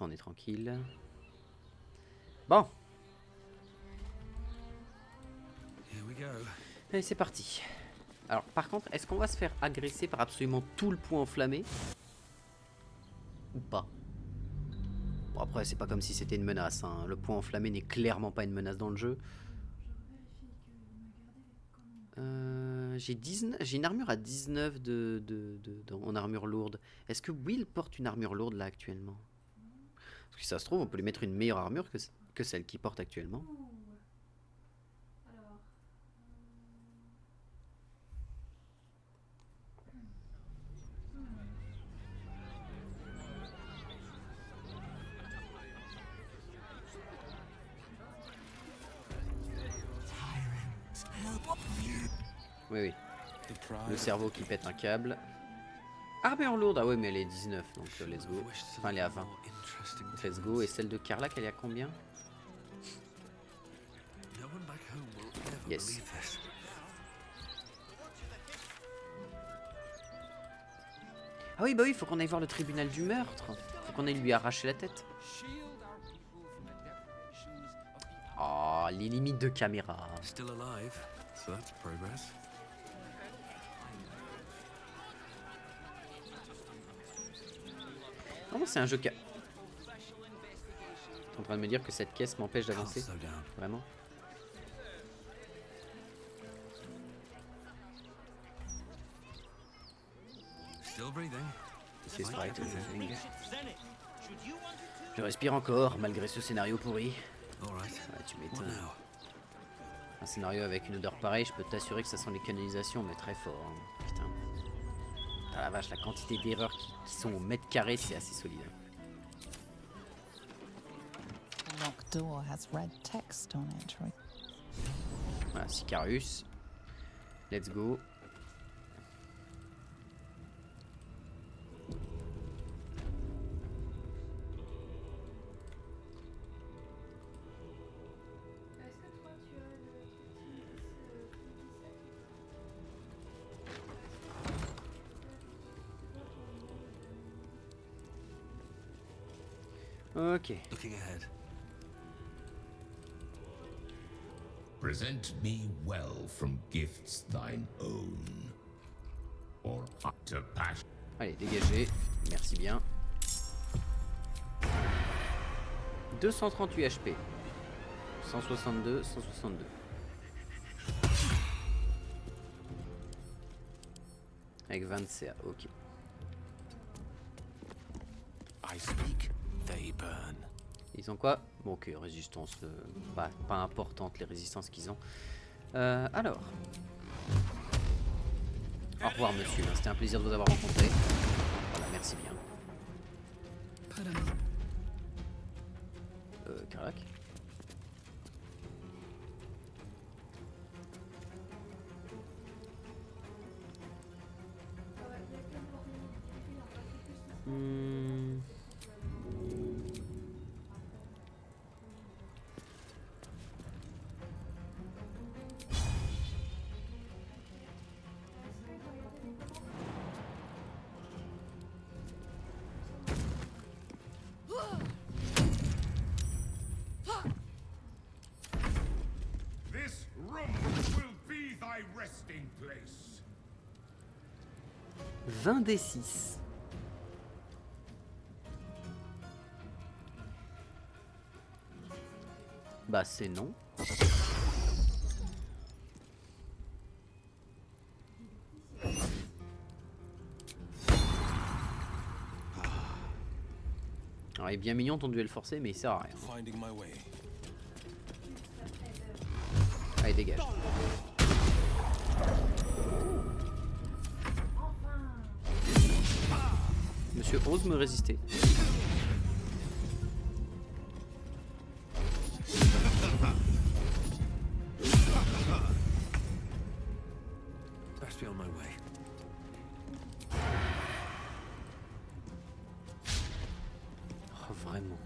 ça on est tranquille. Bon. Allez, c'est parti. Alors, par contre, est-ce qu'on va se faire agresser par absolument tout le point enflammé? Ou pas? Bon, après, c'est pas comme si c'était une menace, hein. Le point enflammé n'est clairement pas une menace dans le jeu. J'ai une armure à 19 en armure lourde. Est-ce que Will porte une armure lourde là actuellement? Parce que si ça se trouve, on peut lui mettre une meilleure armure que celle qu'il porte actuellement. Oui, oui. Le cerveau qui pète un câble. Armure lourde, ah ouais, mais elle est 19, donc let's go. Enfin, elle est à 20. Let's go. Et celle de Karlach, elle est à combien? Yes. Ah oui, bah oui, faut qu'on aille voir le tribunal du meurtre. Faut qu'on aille lui arracher la tête. Oh, les limites de caméra. Non, c'est un jeu qui a... T'es en train de me dire que cette caisse m'empêche d'avancer? Vraiment? Je respire encore, malgré ce scénario pourri. Ouais, tu m'étonnes. Un scénario avec une odeur pareille, je peux t'assurer que ça sent les canalisations, mais très fort. Hein. Putain. Ah la vache, la quantité d'erreurs qui sont au mètre carré, c'est assez solide. Voilà, Sicarius. Let's go. Ok. Present me well from gifts thine own. Or utter passion. Allez, dégagez. Merci bien. 238 HP. 162, 162. Avec 20 CA, ok. I speak, they burn. Ils ont quoi? Bon, ok, résistance, pas importante les résistances qu'ils ont. Alors. Au revoir, monsieur. C'était un plaisir de vous avoir rencontré. Voilà, merci bien. Karlach. This room will be thy resting place. 20 des 6. Bah c'est non. Alors il est bien mignon ton duel forcé mais il sert à rien. Allez dégage. Monsieur ose me résister. Oh, vraiment.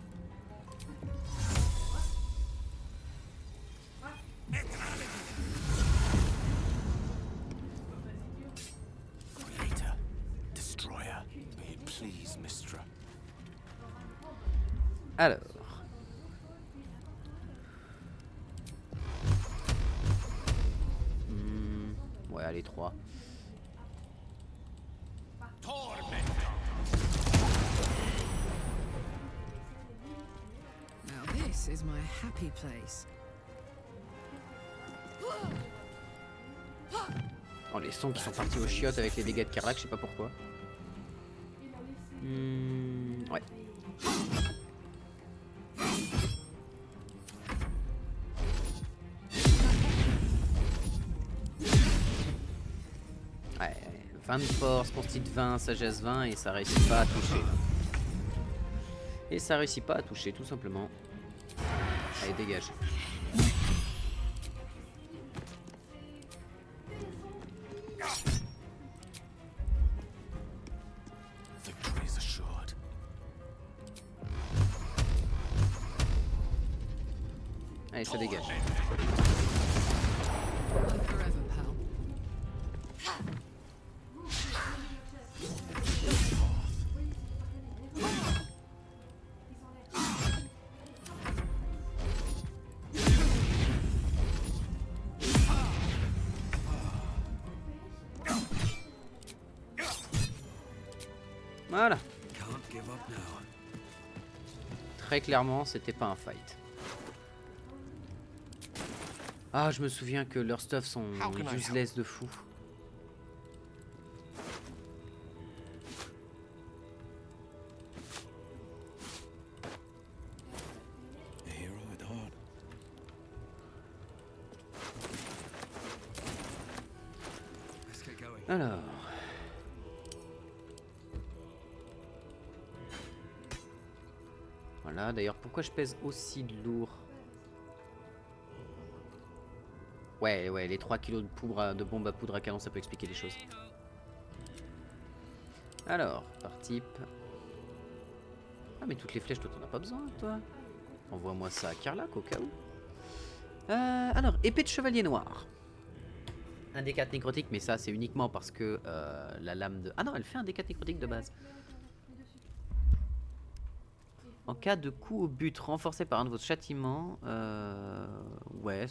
Alors. Ouais, allez, 3. Now this is my happy place. Oh, les sons qui sont partis aux chiottes avec les dégâts de Karlach, je sais pas pourquoi. Ouais. Ouais, 20 de force, constite 20, sagesse 20 et ça réussit pas à toucher. Et ça réussit pas à toucher tout simplement. Allez, dégage. Victory's assured. Allez, ça dégage. Forever, pal. Voilà. Can't give up now. Très clairement, c'était pas un fight. Ah, je me souviens que leurs stuff sont useless de fou. A hero at heart. Let's get going. Alors. Voilà, d'ailleurs, pourquoi je pèse aussi lourd? Ouais, les 3 kilos de poudre de bombe à poudre à canon, ça peut expliquer les choses. Alors, par type. Ah, mais toutes les flèches, toi, t'en as pas besoin, toi. Envoie-moi ça à Karlach, au cas où. Alors, épée de chevalier noir. Un D4 nécrotique, mais ça, c'est uniquement parce que la lame de... Ah non, elle fait un D4 nécrotique de base. En cas de coup au but renforcé par un de vos châtiments, ouais,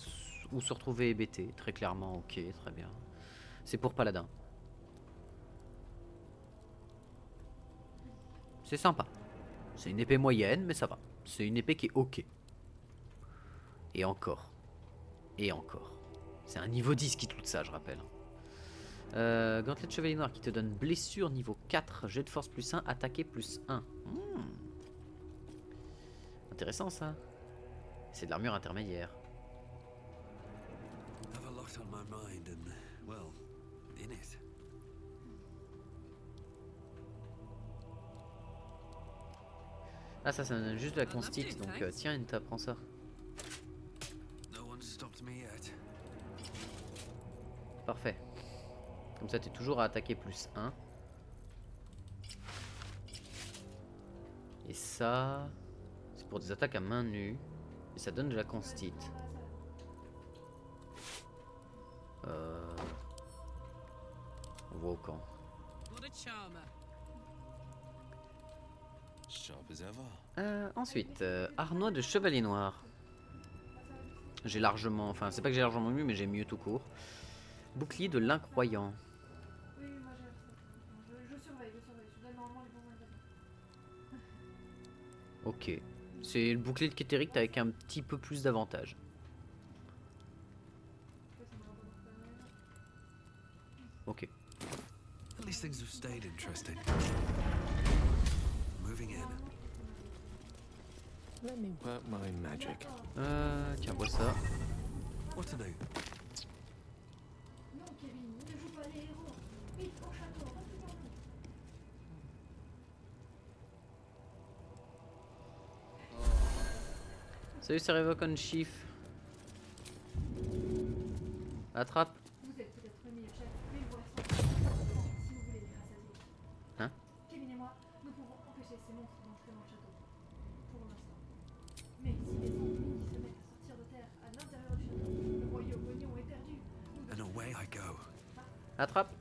ou se retrouver hébété, très clairement, ok, très bien. C'est pour paladin. C'est sympa. C'est une épée moyenne, mais ça va. C'est une épée qui est ok. Et encore. Et encore. C'est un niveau 10 qui tout ça, je rappelle. Gantelet de chevalier noir qui te donne blessure niveau 4, jet de force plus 1, attaquer plus 1. Intéressant ça. C'est de l'armure intermédiaire. Have a lot on my mind and, well, in it. Ah, ça donne juste de la constite, donc tiens, Enta, prends ça. No one's stopped me yet. Parfait. Comme ça, t'es toujours à attaquer plus 1. Et ça, c'est pour des attaques à main nue. Et ça donne de la constite. On voit au camp. What a charmer. Sharp as ever. Ensuite, harnois de chevalier noir. J'ai largement, enfin c'est pas que j'ai largement mieux, mais j'ai mieux tout court. Bouclier de l'incroyant. Oui, moi j'ai ça. Je surveille. Je donne normalement les bons ingrédients. Ok. C'est le bouclier de Kétéric avec un petit peu plus d'avantage. Ok. At least things have stayed interesting. Moving in. Let me work my magic. Tiens, vois ça. What to do? Non, Kevin, ne joue pas les héros. Vite, au château, reste dans nous. Salut, c'est Revocon Chief. Attrape. Vous êtes peut-être le meilleur chef, mais il vous reste encore si vous voulez les rassasier. Hein? Kevin et moi, nous pouvons empêcher ces monstres d'entrer dans le château. Pour l'instant. Mais si les ennemis se mettent à sortir de terre à l'intérieur du château, le royaume oignon est perdu. And away I go. Attrape.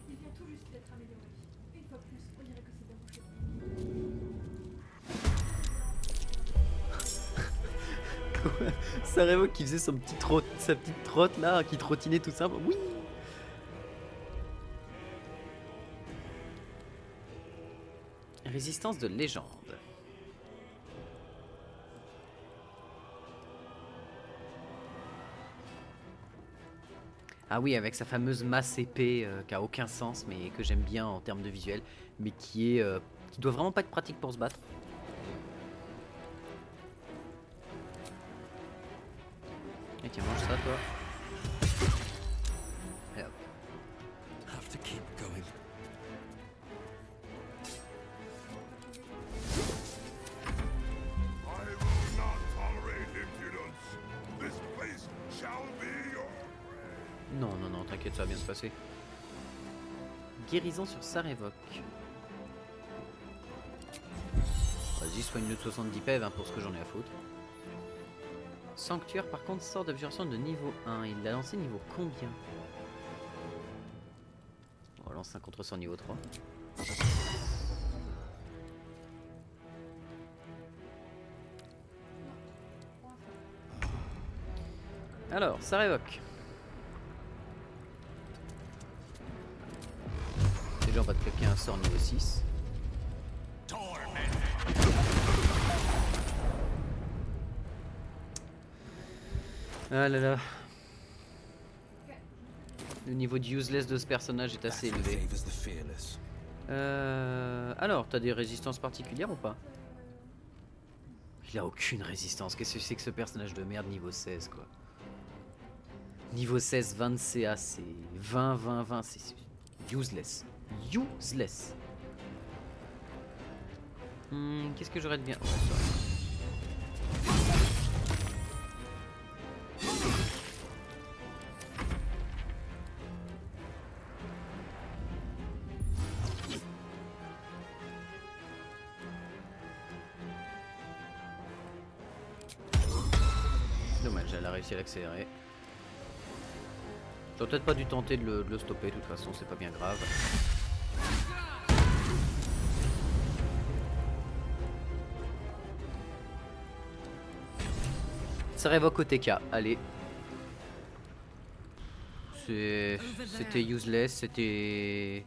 Il vient tout juste d'être amélioré. Une fois de plus, on dirait que c'est débouché. Sarevo qui faisait son petit sa petite trotte là, qui trottinait tout simple. Oui. Résistance de légende. Ah oui, avec sa fameuse masse épée qui a aucun sens, mais que j'aime bien en termes de visuel, mais qui doit vraiment pas être pratique pour se battre. Et tiens, mange ça, toi. Et hop. Have to keep going. I will not tolerate impudence. This place shall be your Non, non, non, t'inquiète, ça va bien se passer. Guérison sur Sarevok. Vas-y, soigne-le de 70 PV hein, pour ce que j'en ai à foutre. Sanctuaire, par contre, sort d'abjuration de niveau 1. Il l'a lancé niveau combien? On lance un contre 100 niveau 3. Alors, Sarevok. Déjà, on va te claquer un sort niveau 6. Ah là là. Le niveau de useless de ce personnage est assez élevé. Favors the fearless. Alors, t'as des résistances particulières ou pas? Il a aucune résistance. Qu'est-ce que c'est que ce personnage de merde niveau 16 quoi? Niveau 16, 20 de CA, c'est 20, 20, 20, c'est useless. Useless. Qu'est-ce que j'aurais de bien? Oh, dommage, elle a réussi à l'accélérer. J'aurais peut-être pas dû tenter de le stopper, de toute façon, c'est pas bien grave. Ça révoque au TK, allez. C'était useless, c'était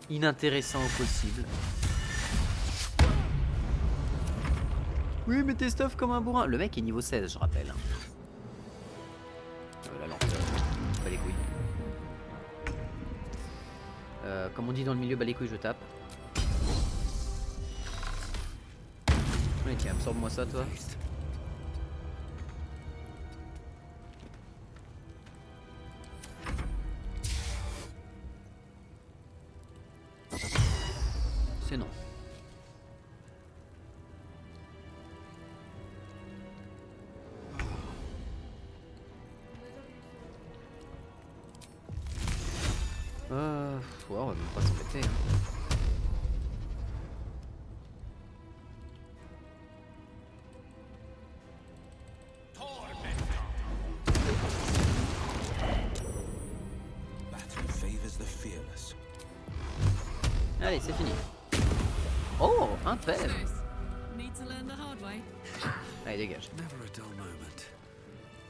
inintéressant au possible. Oui, mais t'es stuff comme un bourrin. Le mec est niveau 16, je rappelle. La lenteur, pas les couilles. Comme on dit dans le milieu, bah les couilles, je tape. Allez, tiens, absorbe-moi ça, toi. C'est non. Ouais, on va même pas s'embêter. Hein. Battle favors the fearless. Allez, c'est fini. Oh, un PEV. Need to learn the hard way. Allez, dégage. Never a dull moment.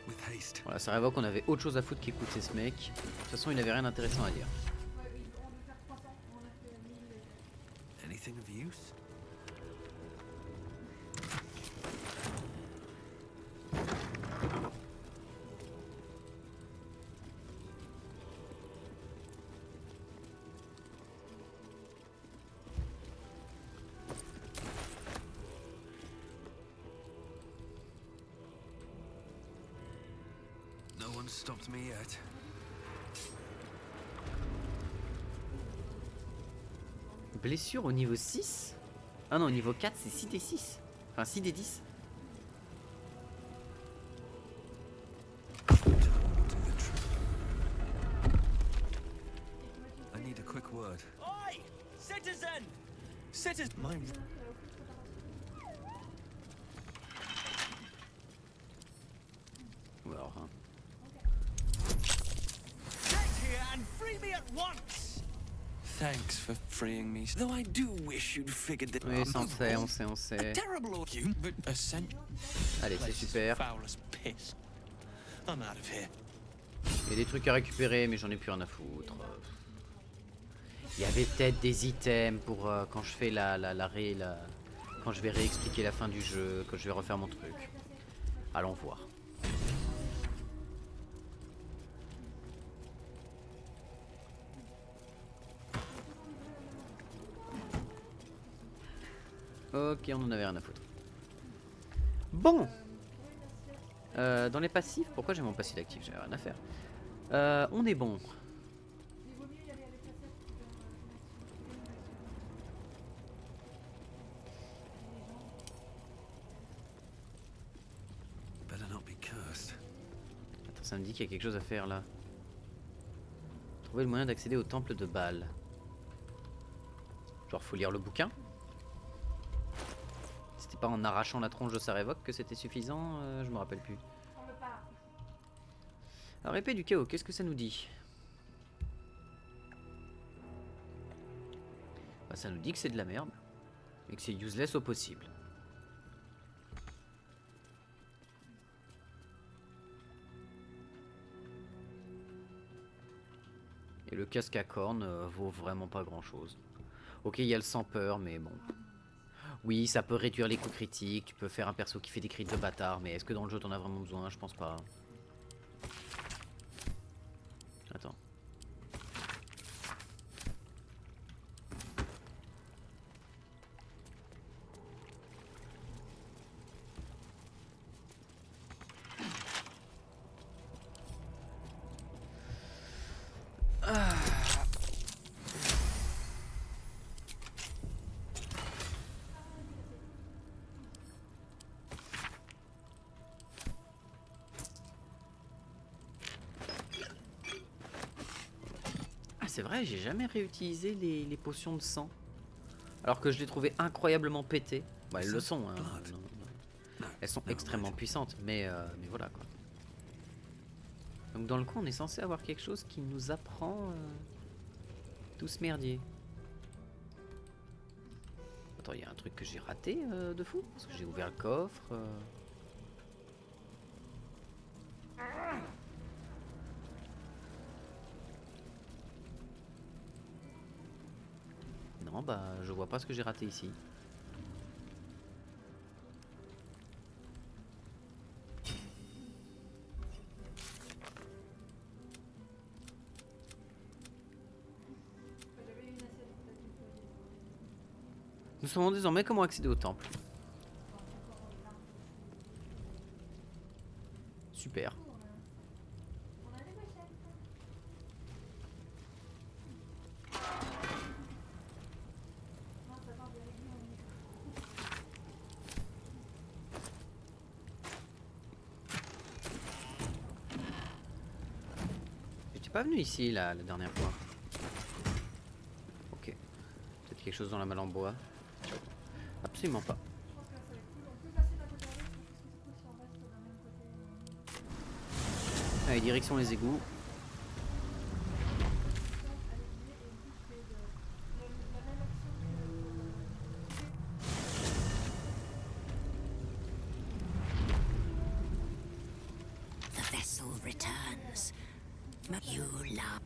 With haste. Voilà, ça révoque qu'on avait autre chose à foutre qu'écouter ce mec. De toute façon, il n'avait rien d'intéressant à dire. Ouais, on veut faire 300, on a fait 1000 et... Anything of use? No one stopped me yet. Blessure au niveau 6? Ah non, au niveau 4, c'est 6d6. Enfin, 6d10. I need a quick word. Oi! Citizen! Citizen! Mine. Ou alors, hein. Get here and free me at once! Thanks for freeing me. Though I do wish you'd figured that Oui, I'm ça on not sait, wrong. on sait, on A sait. terrible old you, but a cent. Allez, c'est super. Foul as piss. I'm out of here. Il y a des trucs à récupérer, mais j'en ai plus rien à foutre. Il y avait peut-être des items pour quand je fais quand je vais réexpliquer la fin du jeu, quand je vais refaire mon truc. Allons voir. Ok, on en avait rien à foutre. Bon. Dans les passifs, pourquoi j'ai mon passif actif? J'ai rien à faire. On est bon. Il vaut mieux y aller avec la tête que faire une action. Better not be cursed. Attends, ça me dit qu'il y a quelque chose à faire là. Trouver le moyen d'accéder au temple de Baal. Genre faut lire le bouquin. C'était pas en arrachant la tronche de sa révoque que c'était suffisant, je me rappelle plus. On me parle. Alors épée du chaos, qu'est-ce que ça nous dit? Bah, ça nous dit que c'est de la merde. Et que c'est useless au possible. Et le casque à cornes vaut vraiment pas grand chose. Ok, il y a le sans peur, mais bon. Oui, ça peut réduire les coups critiques, tu peux faire un perso qui fait des crits de bâtard, mais est-ce que dans le jeu t'en as vraiment besoin? Je pense pas. Attends. C'est vrai, j'ai jamais réutilisé les potions de sang. Alors que je les trouvais incroyablement pétées. Bah, elles le sont, hein. Elles sont extrêmement puissantes, mais voilà quoi. Donc dans le coup, on est censé avoir quelque chose qui nous apprend tout ce merdier. Attends, il y a un truc que j'ai raté de fou. Parce que j'ai ouvert le coffre. Non, bah je vois pas ce que j'ai raté ici. J'avais une assiette peut-être du coup. Nous savons désormais comment accéder au temple. Super. On a des pochettes. Non, ça part des réduits en micro. J'étais pas venu ici la dernière fois. Ok. Peut-être quelque chose dans la malle en bois. Absolument pas. Je pense que là, ça va être cool. On peut passer d'un côté à l'autre. Je pense que c'est cool si on reste d'un même côté. Allez, direction les égouts. The vessel returns. You love.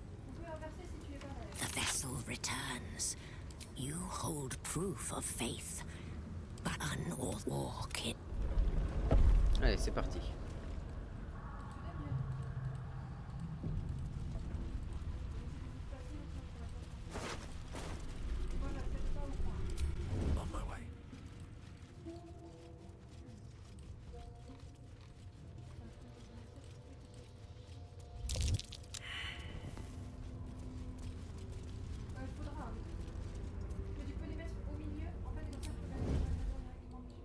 The vessel returns. You hold proof of faith, but unwalk it. Allez, c'est parti. On my way. Il faudra. Mais tu peux les mettre au milieu. En fait, comme ça, tu peux mettre directement dessus.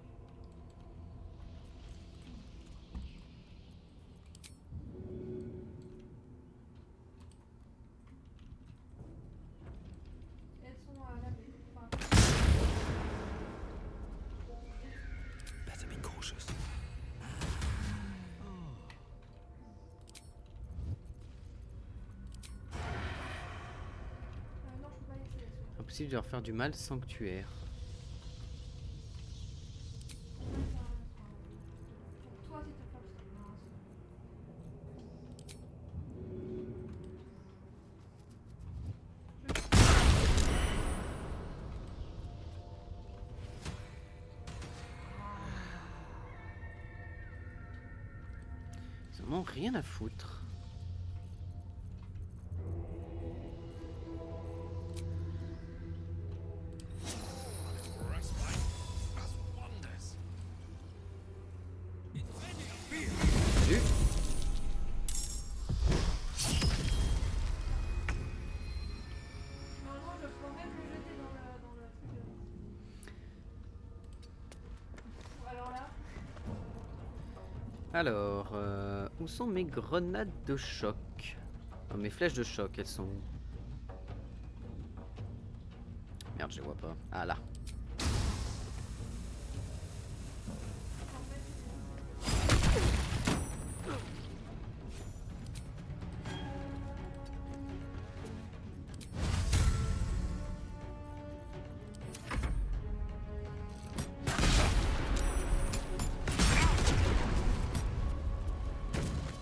Possible de leur faire du mal, sanctuaire. Pour toi, si t'as pas parce que non, Ils en ont rien à foutre. Salut. normalement, je peux même le jeter dans le truc de... Alors là, Alors, où sont mes grenades de choc? Oh, mes flèches de choc, elles sont où? Merde, je les vois pas. Ah là.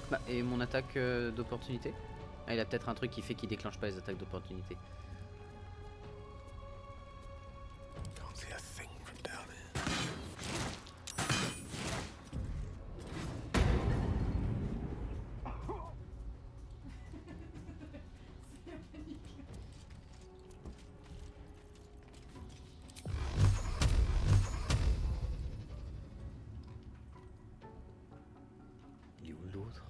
Bah, et mon attaque d'opportunité? Ah, il a peut-être un truc qui fait qu'il déclenche pas les attaques d'opportunité. Can't see a thing from down here. Il est où l'autre?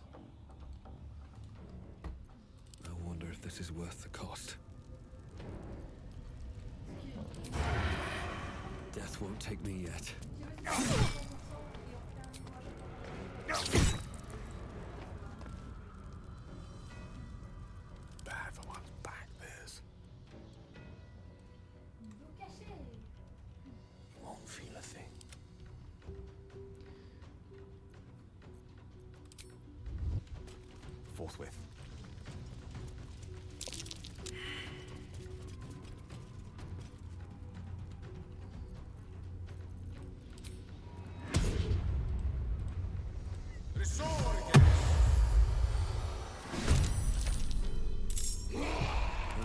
I wonder if this is worth the cost. Death won't take me yet. Bad for one's back, this. dos cachés. Won't feel a thing. Forthwith.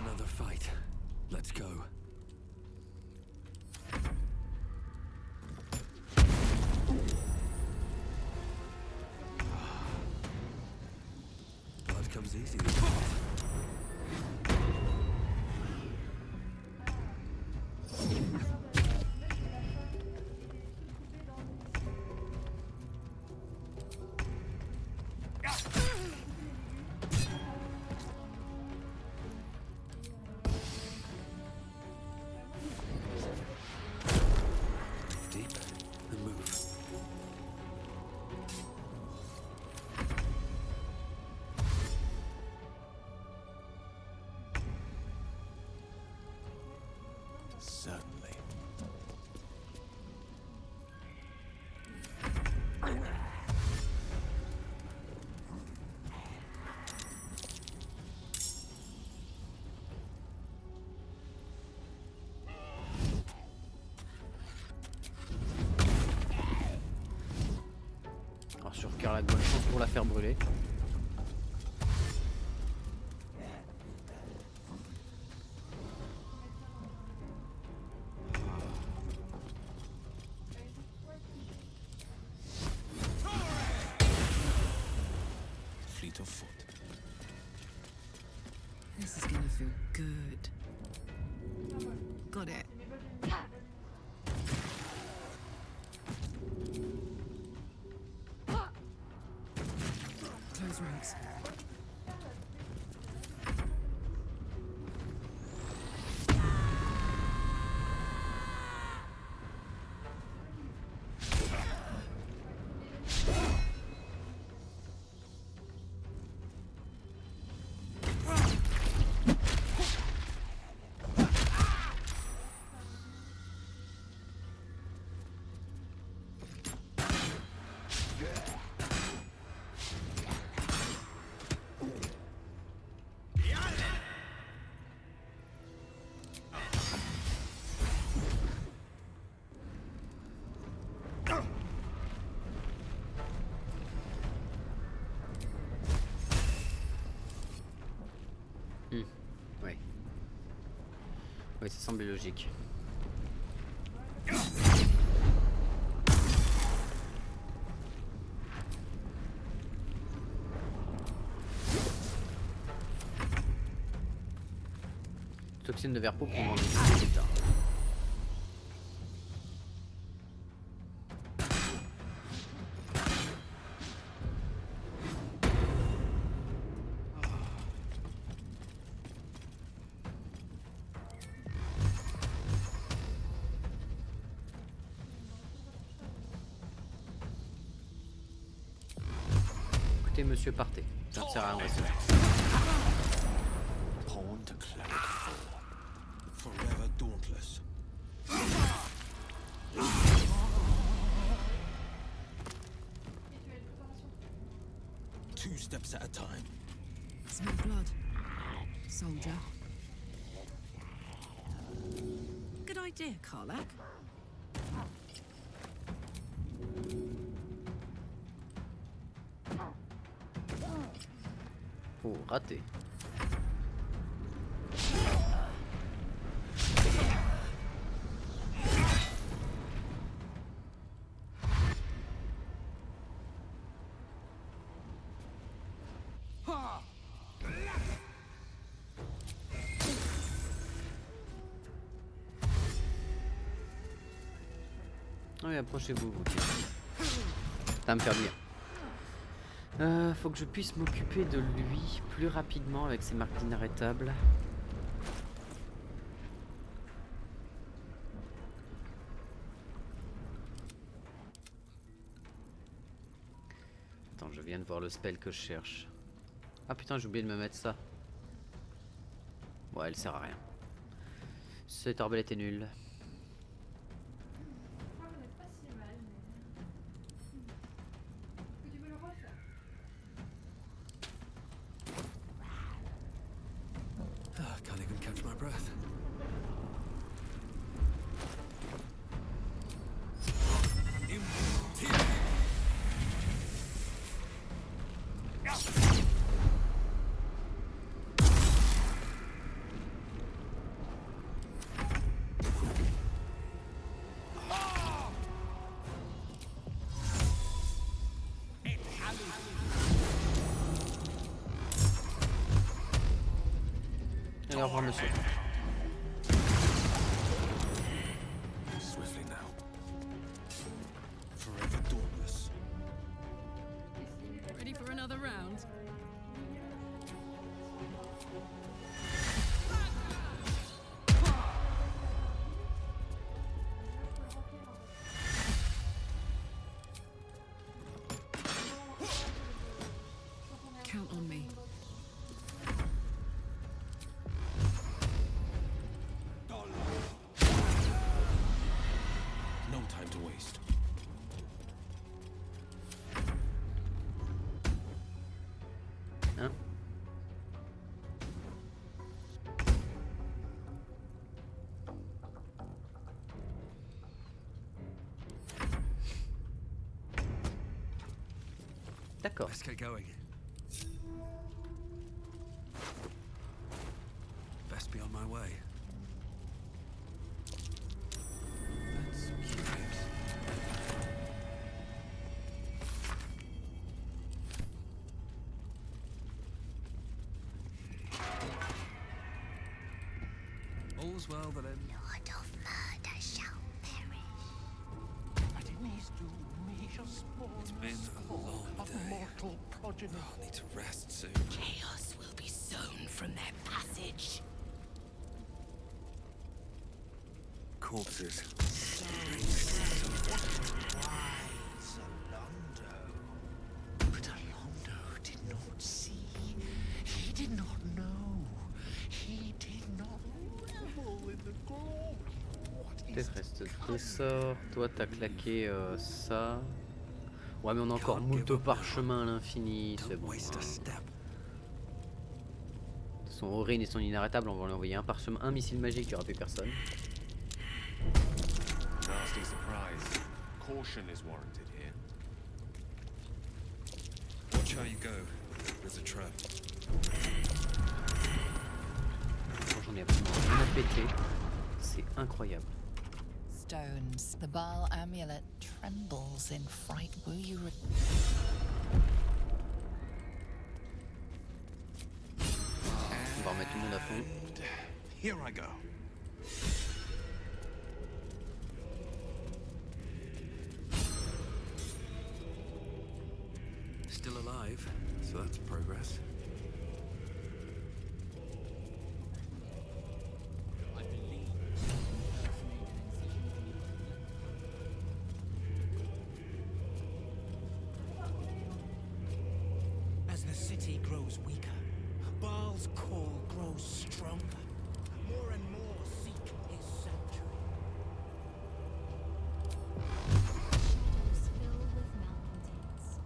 Another fight. Let's go. Blood comes easy. Deep and move. Certainly. Alors sur cœur la bonne chance pour la faire brûler. Fleet of foot. This is gonna feel good. Got it. Close ranks. Oui, ça semble logique. Toxine de verpeau pour vendre des résultats. Écoutez, monsieur, partez. Ça ne sert à rien. Pawn to cleric 4. Forever dauntless. Two steps at a time. Smell blood. Soldier. Good idea, Karlach. Oh, raté. Oui, approchez-vous. Ça va me faire dire. Faut que je puisse m'occuper de lui plus rapidement avec ses marques inarrêtables. Attends, je viens de voir le spell que je cherche. Ah putain, j'ai oublié de me mettre ça. Ouais, elle sert à rien. Cette arbalète est nulle. Can't even catch my breath. Allez, au revoir, monsieur. Swiftly now. Forever dauntless. Ready for another round? Count on me. No time to waste. Hein? D'accord. Let's get going. Best be on my way. That's curious. All's well that ends. Lord of murder shall perish. It's been a long day. I need to rest soon. Chaos will be sown from their passage. Corpses. But Alondo did not see. He did not know. He did not revel in the glory. What is Peut-être reste 2 sorts. Toi, t'as claqué ça. Ouais, mais on a encore moult parchemins à l'infini. C'est Don't bon. waste a step. Son Orin et son inarrêtable, on va lui envoyer un parchemin, un missile magique, il n'y aura plus personne. Nasty surprise. Caution is warranted here. Watch how you go. There's a trap. J'en ai absolument rien à péter. c'est incroyable. Stones. The Baal amulet trembles in fright. Will you On va remettre tout le monde à fond. Here I go. Still alive, so that's progress. As the city grows weaker, Baal's call grows stronger. More and more seek his sanctuary. Filled with malcontents.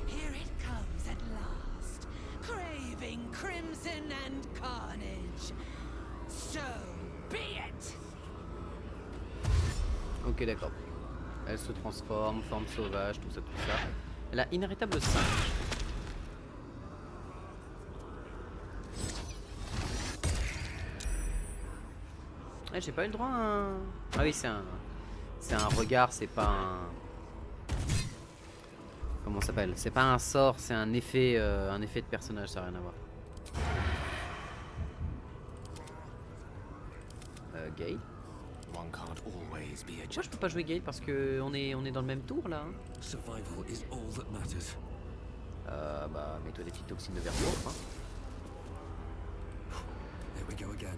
Here it comes at last, craving crimson and carnage. So be it! Ok, d'accord. Elle se transforme, forme sauvage, tout ça, tout ça. Elle a inarrêtable 5. J'ai pas eu le droit à un... Ah oui, c'est un regard, c'est pas un... Comment ça s'appelle? C'est pas un sort, c'est un effet de personnage, ça n'a rien à voir. Gale. One can't always be a Pourquoi je peux pas jouer Gale? Parce que on est dans le même tour là. Hein. Survival is all that matters. Bah mets-toi des petites toxines de verre hein. There we go again.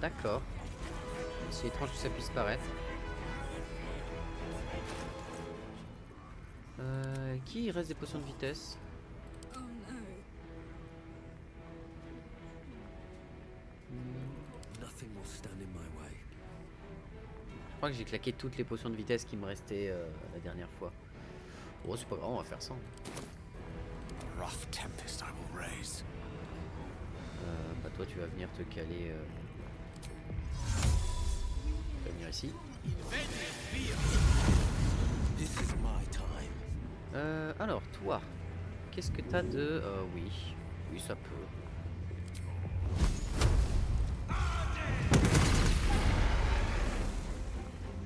D'accord. C'est étrange que ça puisse paraître. Qui reste des potions de vitesse? Oh no. Nothing will stand in my way. Je crois que j'ai claqué toutes les potions de vitesse qui me restaient la dernière fois. Oh c'est pas grave, on va faire ça. A rough tempest I will raise. Bah toi tu vas venir te caler. Tu vas venir ici. This is my time. Alors toi, qu'est-ce que t'as de... oui, ça peut.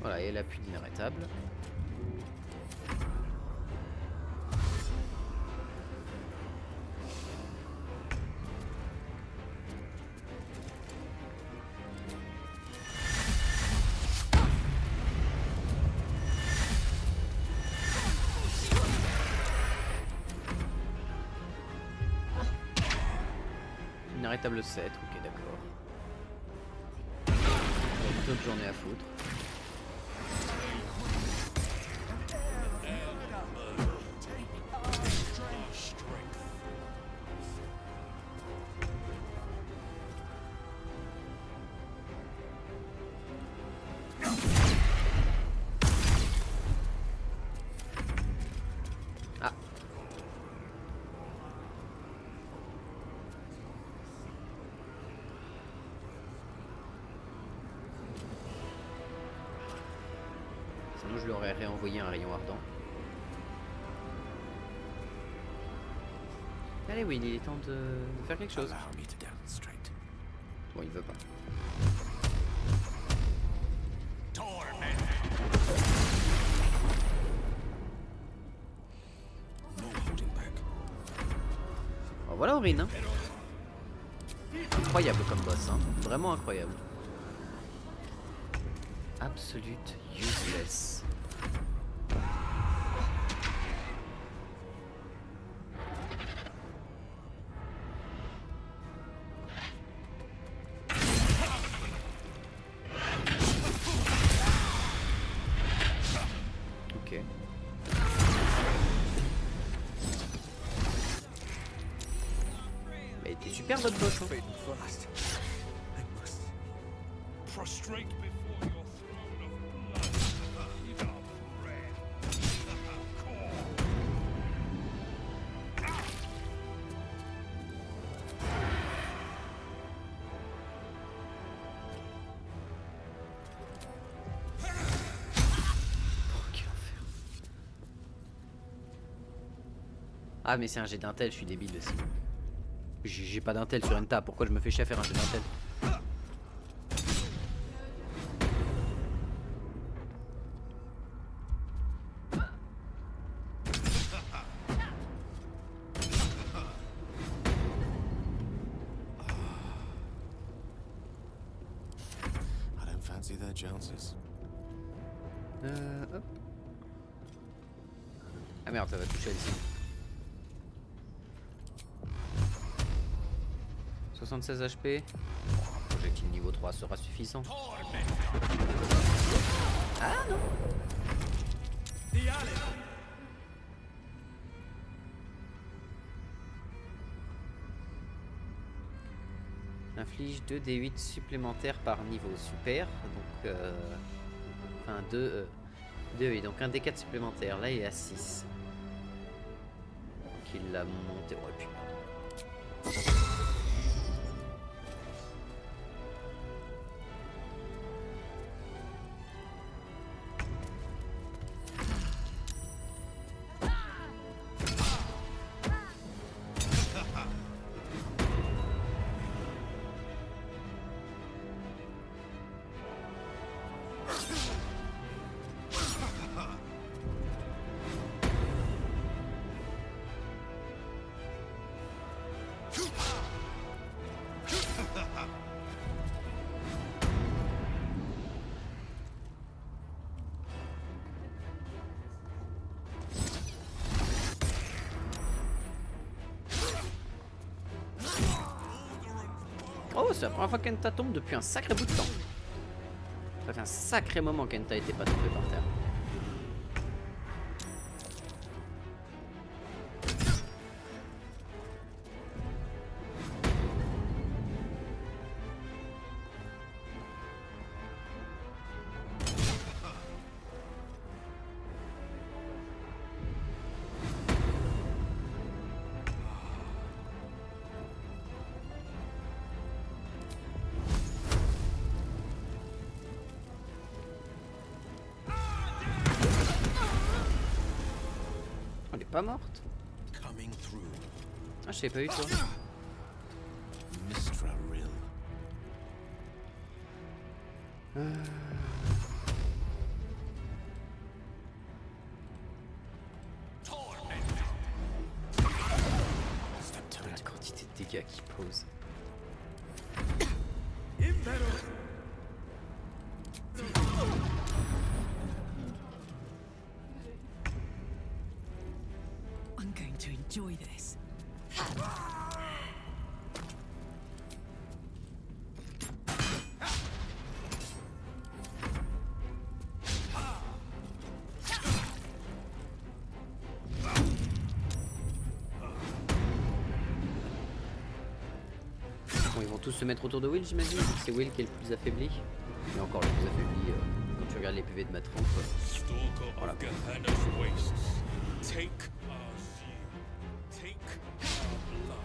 Voilà, et l'appui inarrêtable. Inarrêtable 7, ok d'accord. Il y a une autre journée à foutre. Ah. Sinon je lui aurais réenvoyé un rayon ardent. Allez oui, il est temps de faire quelque chose. Allow me to demonstrate. Bon, il veut pas. No holding back. Oh, voilà Aurine. Hein. Incroyable comme boss, hein. Vraiment incroyable. Absolute useless. Ok. Mais t'es super votre boss, hein. Fast. I must Prostrate before your throne of blood. Eat up red. Ah mais c'est un jet d'intel, je suis débile aussi. J'ai pas d'intel sur Enta, pourquoi je me fais chier à faire un jet d'intel? I don't fancy their chances. Hop. Ah merde, ça va toucher ici. 76 HP. Projectile niveau 3 sera suffisant. Ah non. Inflige 2d8 supplémentaires par niveau. Super. Donc enfin 2 et donc un d4 supplémentaire. Là il est à 6. Donc il l'a monté. Oh, et puis merde. Oh, c'est la première fois qu'Enta tombe depuis un sacré bout de temps. Ça fait un sacré moment qu'Enta était pas tombé par terre. Elle est pas morte. Coming through. Ah, je savais pas eu toi. Mistra Rill. Step to La it. quantité de dégâts qu'il pose. I'm going to enjoy this. Bon, ils vont tous se mettre autour de Will, j'imagine. C'est Will qui est le plus affaibli. Et encore le plus affaibli quand tu regardes les PV de Matramp. Stalker Voilà. of Gehenna's wastes. Take our shield. Take our blood.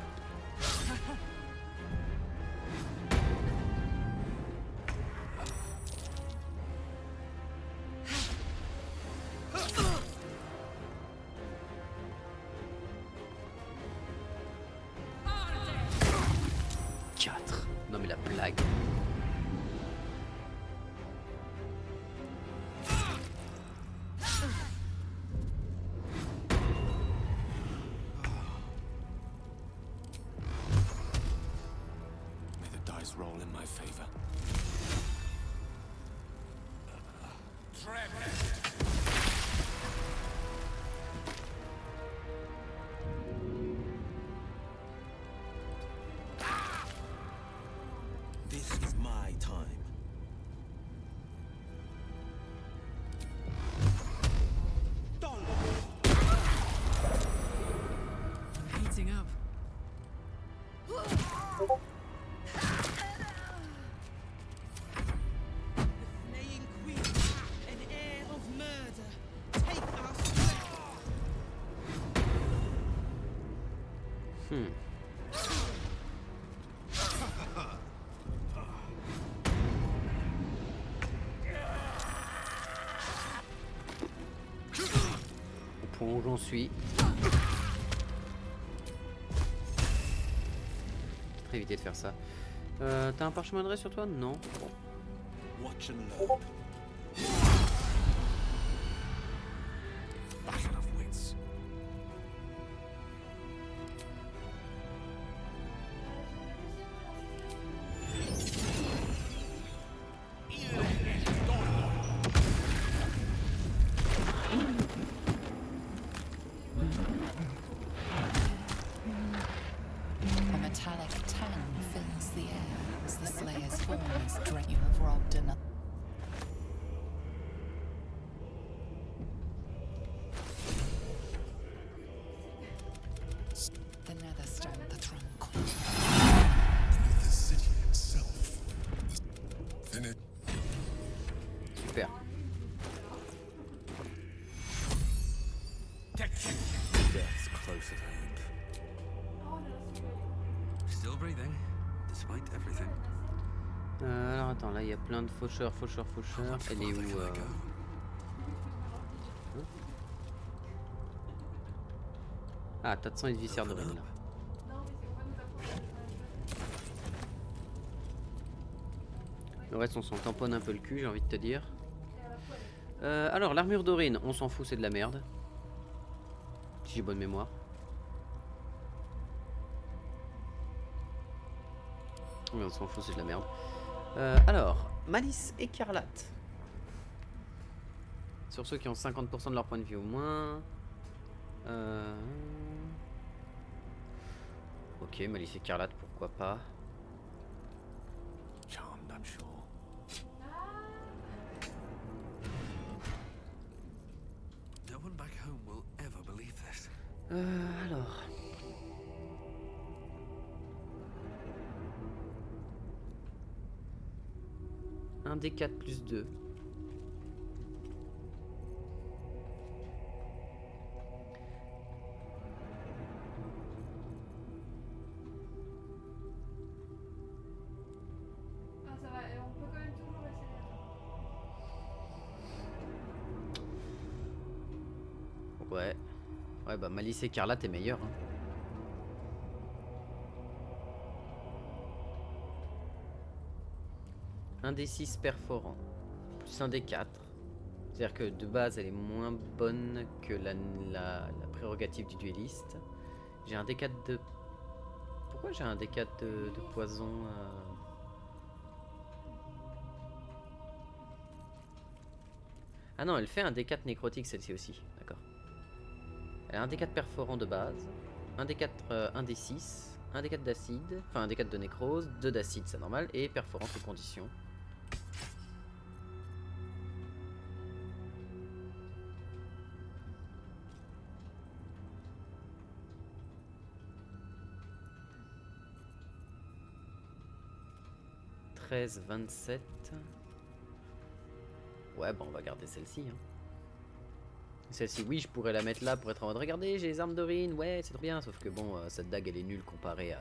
Non mais la blague. May the dice roll in my favor. This is my time. I'm heating up. Flaying queen, an heir of murder. Take our strength. Au point où j'en suis. Éviter de faire ça. T'as un parchemin de raie sur toi? Non. Bon. Watch and learn. Battle of wits. A metallic tang fills the air as the Slayer's form is drained. You have robbed another. The Netherstone, the throne court. Beneath the city itself. Finish. Super. Death's close at hand. Still breathing, despite everything. Alors attends, là il y a plein de faucheurs. Elle est où Ah, t'as de sang et de viscères de rine là. Le reste on s'en tamponne un peu le cul, j'ai envie de te dire. Alors l'armure d'Orine, on s'en fout, c'est de la merde. Si j'ai bonne mémoire. Oui, on s'en fout, c'est de la merde. Alors, Malice écarlate. Sur ceux qui ont 50% de leur point de vie au moins. Ok, Malice écarlate, pourquoi pas. Charmed, I'm sure. No one back home will ever believe this. Alors. Un D4 plus 2. Ah, ça va, et on peut quand même toujours essayer. Ouais. Ouais, bah Malice écarlate est meilleur. Hein. Un des 6 perforant, plus un des 4. C'est-à-dire que de base elle est moins bonne que la prérogative du duelliste. J'ai un D4 de... Pourquoi j'ai un D4 de poison Ah non, elle fait un D4 nécrotique celle-ci aussi, d'accord. Elle a un D4 perforant de base, un D4, un D6, un D4 d'acide, enfin un D4 de nécrose, 2 d'acide c'est normal, et perforant sous condition. « 13, 27... » Ouais, bon, on va garder celle-ci. Hein. Celle-ci, oui, je pourrais la mettre là pour être en mode regardez, j'ai les armes d'Orine, ouais, c'est trop bien. Sauf que bon, cette dague elle est nulle comparée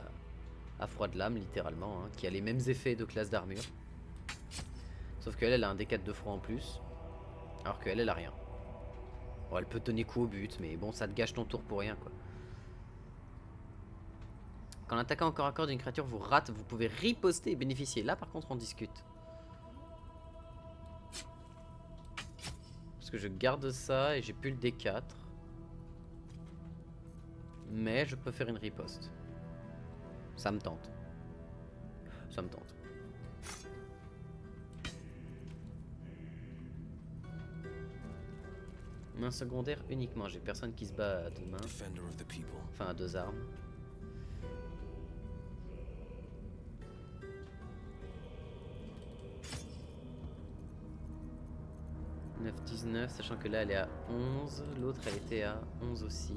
à Froid de Lame, littéralement, hein, qui a les mêmes effets de classe d'armure. Sauf qu'elle, elle a un D4 de froid en plus, alors qu'elle, elle a rien. Bon, elle peut tenir coup au but, mais bon, ça te gâche ton tour pour rien, quoi. Quand l'attaquant encore à corps d'une créature vous rate, vous pouvez riposter et bénéficier. Là, par contre, on discute. Parce que je garde ça et j'ai plus le D4. Mais je peux faire une riposte. Ça me tente. Ça me tente. Main secondaire uniquement. J'ai personne qui se bat à deux mains. Enfin à deux armes. « 9-19, sachant que là elle est à 11, l'autre elle était à 11 aussi.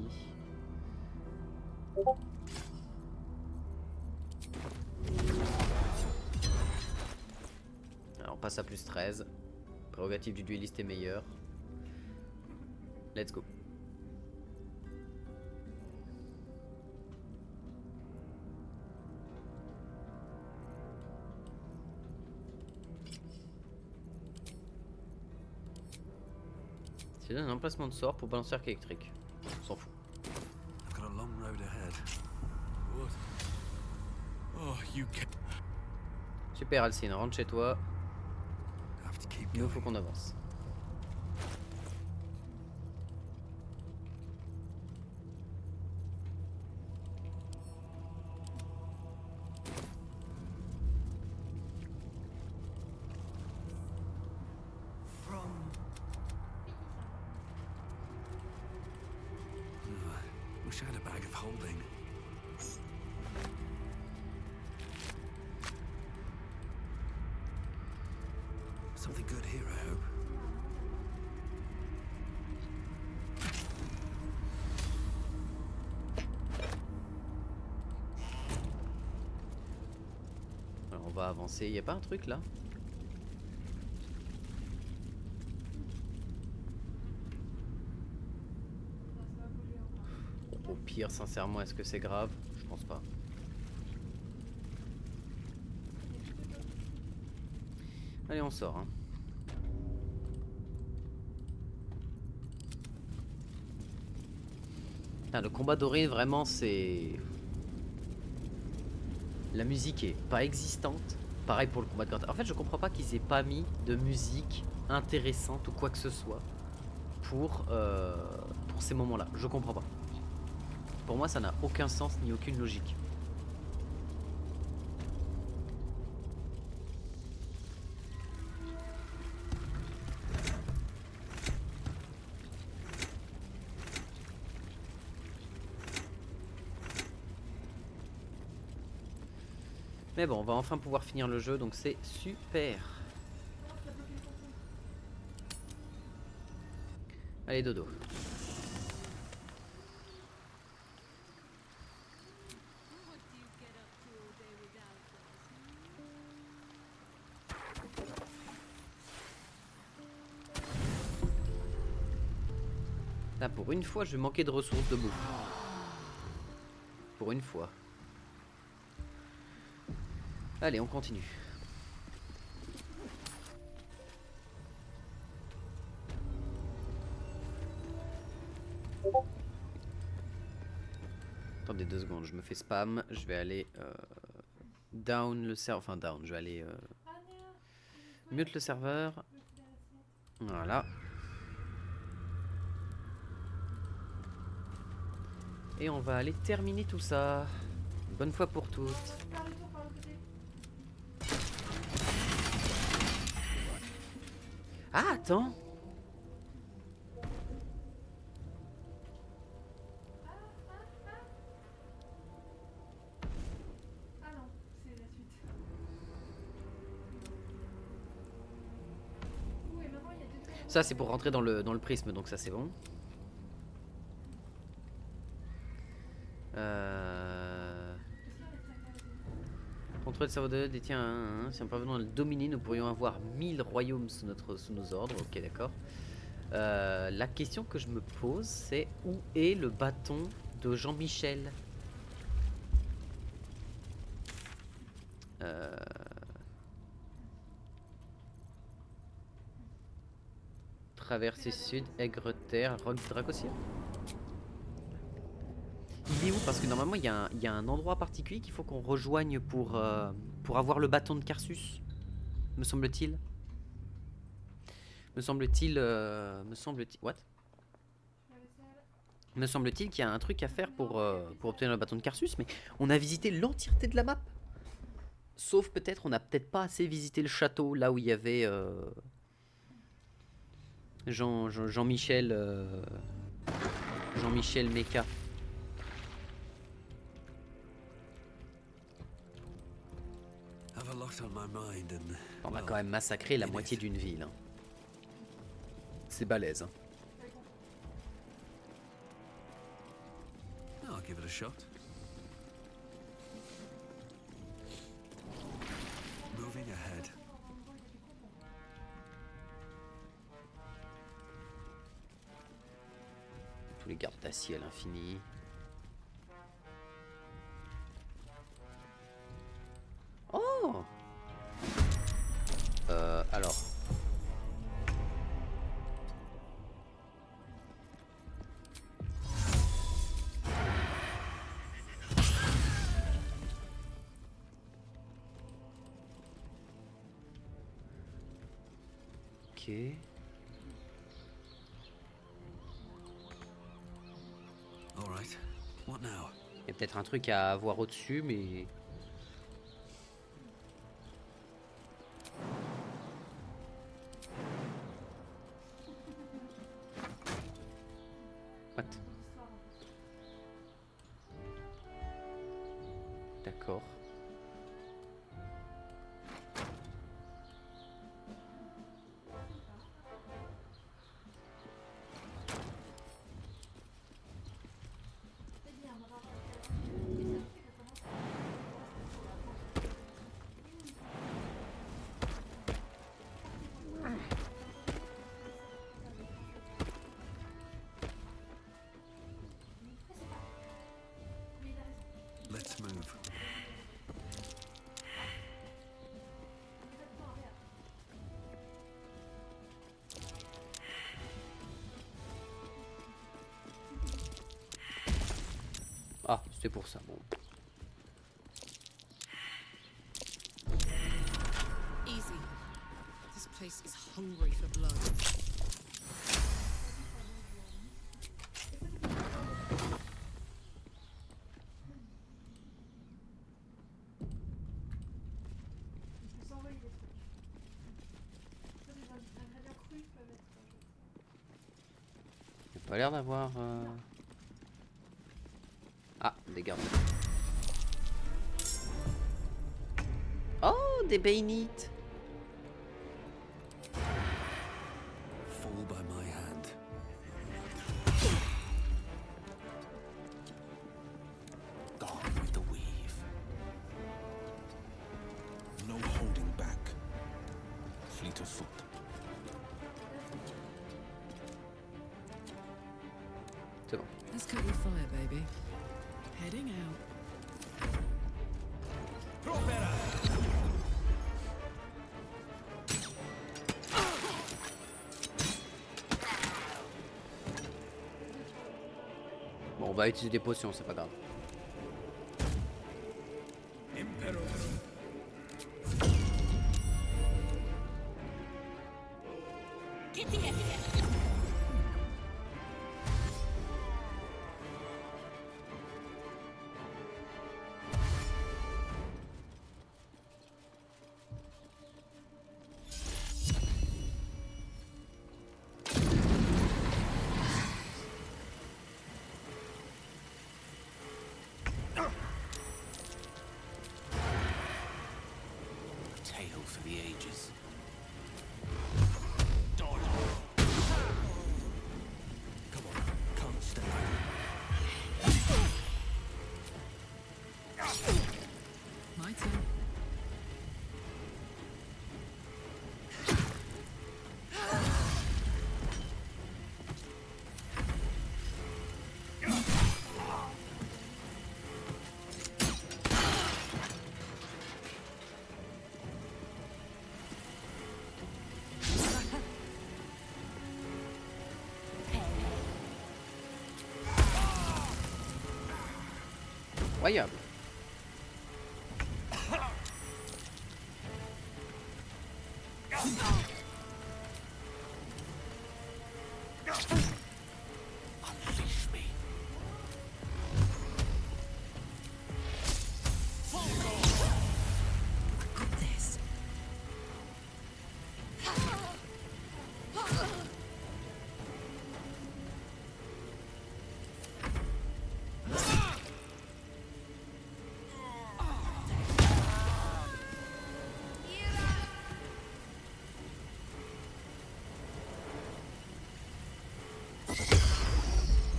Alors on passe à plus 13. Prérogative du duelliste est meilleure. Let's go. C'est un emplacement de sort pour balancer arc électrique. On s'en fout. I've got a long road ahead. What? Oh, you can Super Alcine, rentre chez toi. have to keep Nous, going. faut qu'on avance. From Wish I had a bag of holding. Something good here, I hope. Alors, on va avancer. Y a pas un truc là? Au pire, sincèrement, est-ce que c'est grave? Je pense pas. Allez, on sort. Hein. Putain, le combat doré, vraiment, c'est... La musique est pas existante. Pareil pour le combat de gratte. En fait, je comprends pas qu'ils aient pas mis de musique intéressante ou quoi que ce soit pour ces moments-là. Je comprends pas. Pour moi, ça n'a aucun sens ni aucune logique. Mais bon, on va enfin pouvoir finir le jeu, donc c'est super. Allez, dodo. Là, pour une fois, je vais manquer de ressources de bouffe. Pour une fois. Allez, on continue. Attendez 2 secondes, je me fais spam. Je vais aller down le serveur. Enfin, down, je vais aller mute le serveur. Voilà. Et on va aller terminer tout ça. Bonne fois pour toutes. Par le tour, par l'autre côté. Ah, attends. Ah non, c'est la suite. Ouh, et maintenant il y a deux. Ça, c'est pour rentrer dans le prisme, donc ça, c'est bon. Contrôle de cerveau de détient un. Si en parvenant à le dominer, nous pourrions avoir 1000 royaumes sous nos ordres. Ok, d'accord. La question que je me pose, c'est où est le bâton de Jean-Michel? Traversée sud, Aigre-Terre, Roc Dracosia. Il est où? Parce que normalement il y a un endroit particulier qu'il faut qu'on rejoigne pour avoir le bâton de Carsus, me semble-t-il. What? Me semble-t-il qu'il y a un truc à faire pour obtenir le bâton de Carsus, mais on a visité l'entièreté de la map. Sauf peut-être, on n'a peut-être pas assez visité le château, là où il y avait Jean-Michel Mecha. Have a lot on my mind and On a quand même massacré la moitié d'une ville. Hein. C'est balèze. Hein. I'll give it a shot. Moving ahead. Tous les gardes d'acier à l'infini. Oh! Alors. Ok. Alright. What now? Il y a peut-être un truc à voir au-dessus, mais... What? D'accord. Let's move. Ah, c'était pour ça, bon. Easy. This place is hungry for blood. Je peux s'envoyer des trucs. Ça, des ingrédients crus peuvent être. Il n'y a pas l'air d'avoir... Ah, des gardes. Oh, des baynites. Fall by my hand. Gone with the weave. No holding back. Fleet of foot. C'est bon. Let's cut your fire, baby. Heading out. Bon, on va utiliser des potions, c'est pas grave. A tale for the ages. Come on, can't stay. My turn. Incroyable. Unleash me. Got this.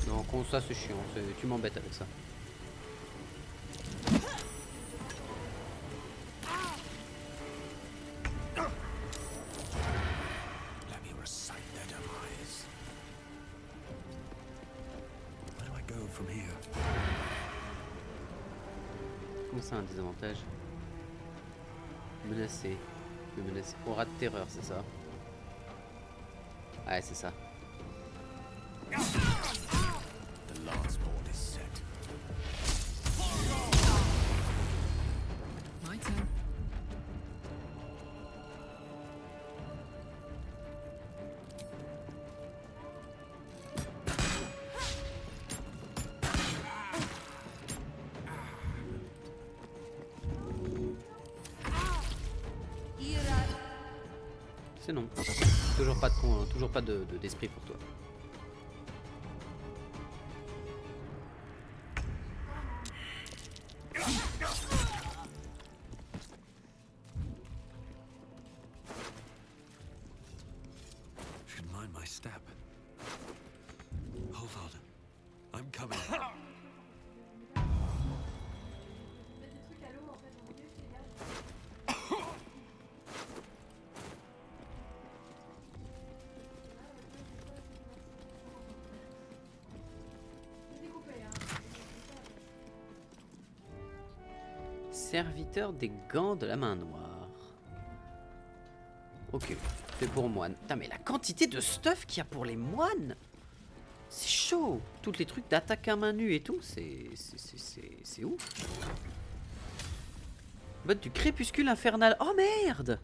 Non, ça c'est chiant, tu m'embêtes avec ça. Let me recite their demise. Where do I go from here? Comment ça un désavantage? Menacé. Le menacé. Aura de terreur, c'est ça? Ouais, c'est ça. The last board is set. My turn. C'est non. Toujours pas d'esprit pour toi. Should mind my step. Hold on. I'm coming. Mettre des trucs à l'eau en fait dans le milieu, c'est légal. C'est découpé, hein. Serviteur des gants de la main noire. Ok, c'est pour moine. Putain, mais la quantité de stuff qu'il y a pour les moines, c'est chaud. Tous les trucs d'attaque à main nue et tout, c'est ouf. Botte du crépuscule infernal. Oh merde!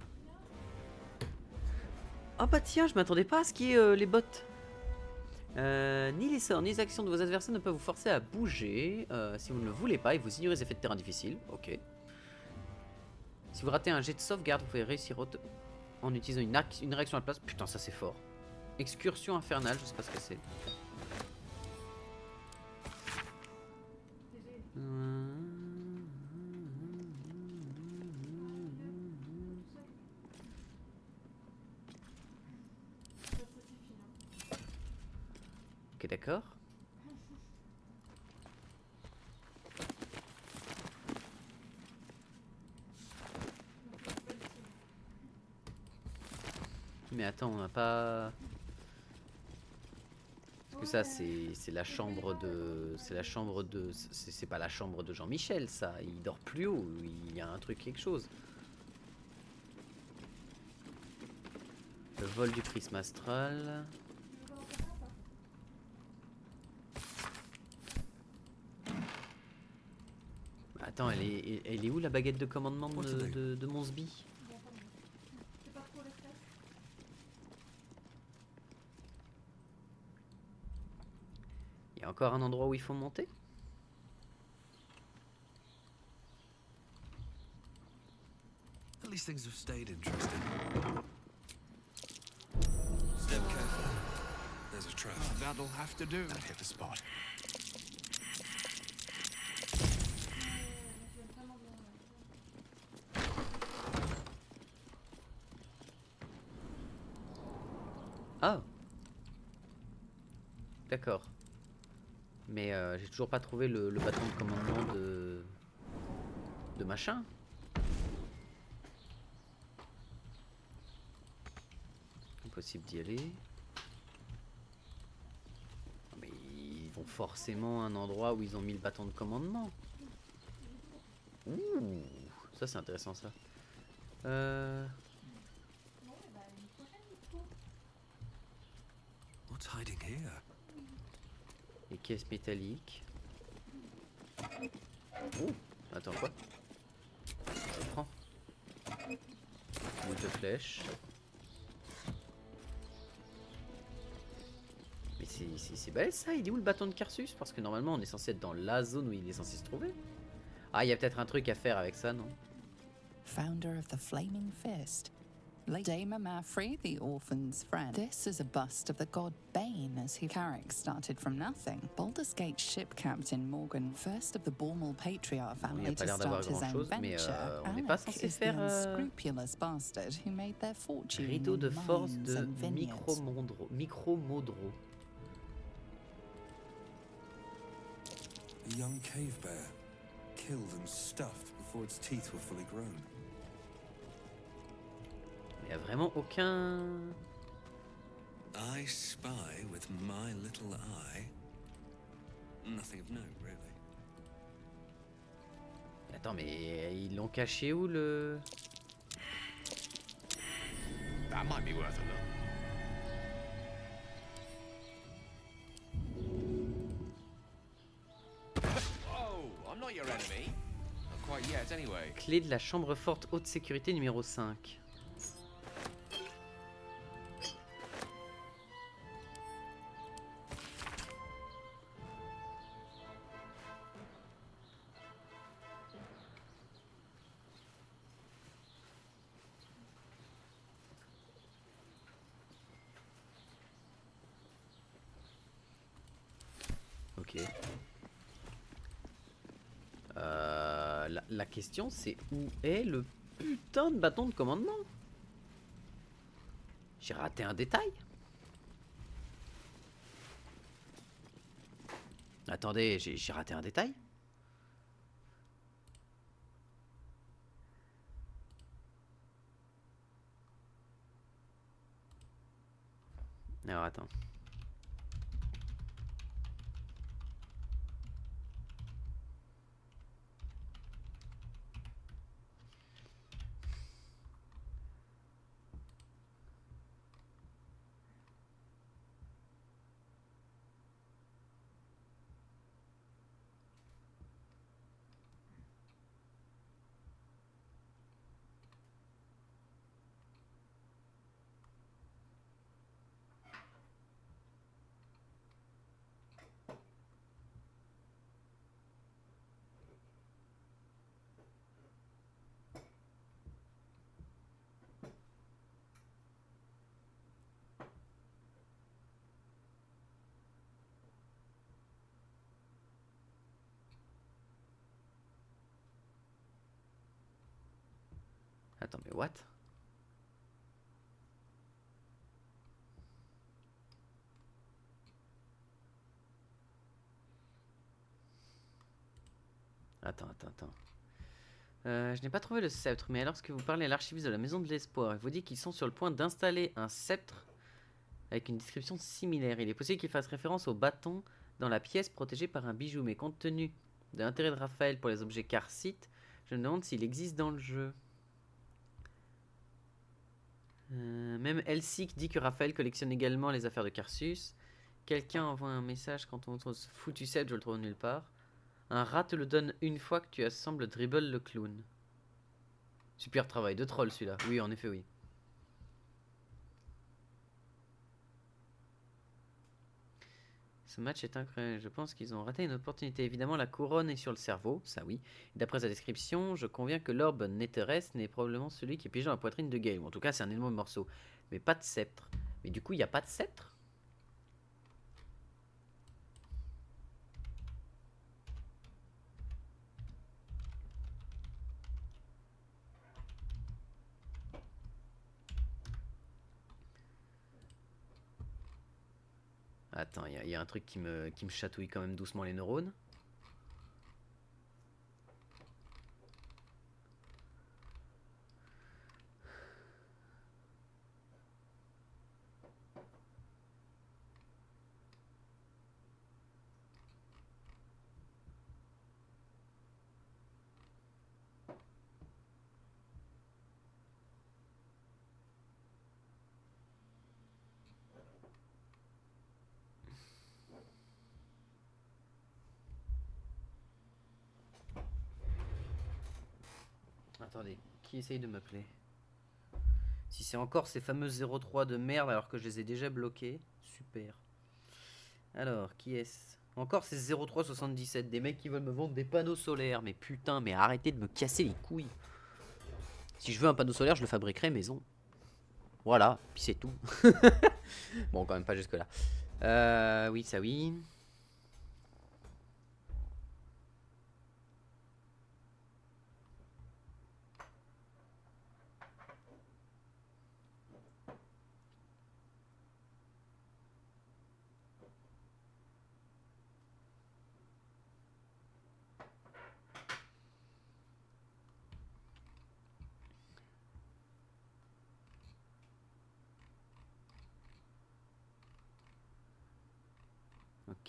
Oh bah tiens, je m'attendais pas à ce qu'il y ait les bottes. Ni les sorts, ni les actions de vos adversaires ne peuvent vous forcer à bouger. Si vous ne le voulez pas, et vous ignorez les effets de terrain difficiles. Ok. Si vous ratez un jet de sauvegarde, vous pouvez réussir en utilisant une réaction à la place. Putain, ça c'est fort. Excursion infernale, je sais pas ce que c'est. Ok, d'accord. Mais attends, on n'a pas... Parce que ça, c'est la chambre de... C'est la chambre de... C'est pas la chambre de Jean-Michel, ça. Il dort plus haut. Il y a un truc, quelque chose. Le vol du prisme astral. Attends, elle est où la baguette de commandement de Monsby? Il y a encore un endroit où il faut monter? At least things have stayed interesting. Step careful. There's a trap. That'll have to do. I'll hit the spot. Ah. D'accord. Mais j'ai toujours pas trouvé le bâton de commandement de machin. Impossible d'y aller. Mais ils vont forcément à un endroit où ils ont mis le bâton de commandement. Ouh, ça c'est intéressant ça. What's hiding here? Les caisses métalliques. Oh, attends quoi? Je prends. Boule de flèche. Mais c'est balèze ça, il est où le bâton de Carsus? Parce que normalement on est censé être dans la zone où il est censé se trouver. Ah, il y a peut-être un truc à faire avec ça, non? Founder of the Flaming Fist. Dame Mafree, the orphan's friend. This is a bust of the god Bane as he Carrick started from nothing. Baldur's Gate ship captain Morgan, first of the Bormal patriarch family to start his own venture. Alec is the unscrupulous bastard who made their fortune Rideau de in force mines de and vineyards. Micromodro. A young cave bear, killed and stuffed before its teeth were fully grown. Il n'y a vraiment aucun... I spy with my little eye. Nothing of note, really. Attends, mais ils l'ont caché où le... That might be worth a look. Whoa, I'm not your enemy. Not quite yet, anyway. Clé de la chambre forte haute sécurité numéro 5. Ok. La question c'est où est le putain de bâton de commandement? J'ai raté un détail? Attendez, j'ai raté un détail? Alors attends. Attends, mais what? Attends. Je n'ai pas trouvé le sceptre, mais lorsque vous parlez à l'archiviste de la Maison de l'Espoir, il vous dit qu'ils sont sur le point d'installer un sceptre avec une description similaire. Il est possible qu'il fasse référence au bâton dans la pièce protégée par un bijou, mais compte tenu de l'intérêt de Raphaël pour les objets Carcite, je me demande s'il existe dans le jeu. Même Elsic dit que Raphaël collectionne également les affaires de Carsus. Quelqu'un envoie un message quand on trouve ce foutu sceptre, je le trouve nulle part. Un rat te le donne une fois que tu assembles Dribble le clown. Super travail de troll celui-là. Oui, en effet, oui. Ce match est incroyable. Je pense qu'ils ont raté une opportunité. Évidemment, la couronne est sur le cerveau, ça oui. D'après sa description, je conviens que l'orbe Netherest n'est probablement celui qui est piégé dans la poitrine de Gale. En tout cas, c'est un énorme morceau. Mais pas de sceptre. Mais du coup, il n'y a pas de sceptre? Attends, il y a un truc qui me chatouille quand même doucement les neurones. Attendez, qui essaye de m'appeler? Si c'est encore ces fameux 03 de merde alors que je les ai déjà bloqués, super. Alors, qui est-ce? Encore ces 0377, des mecs qui veulent me vendre des panneaux solaires. Mais putain, mais arrêtez de me casser les couilles. Si je veux un panneau solaire, je le fabriquerai maison. Voilà, puis c'est tout. Bon, quand même pas jusque là. Oui, ça oui.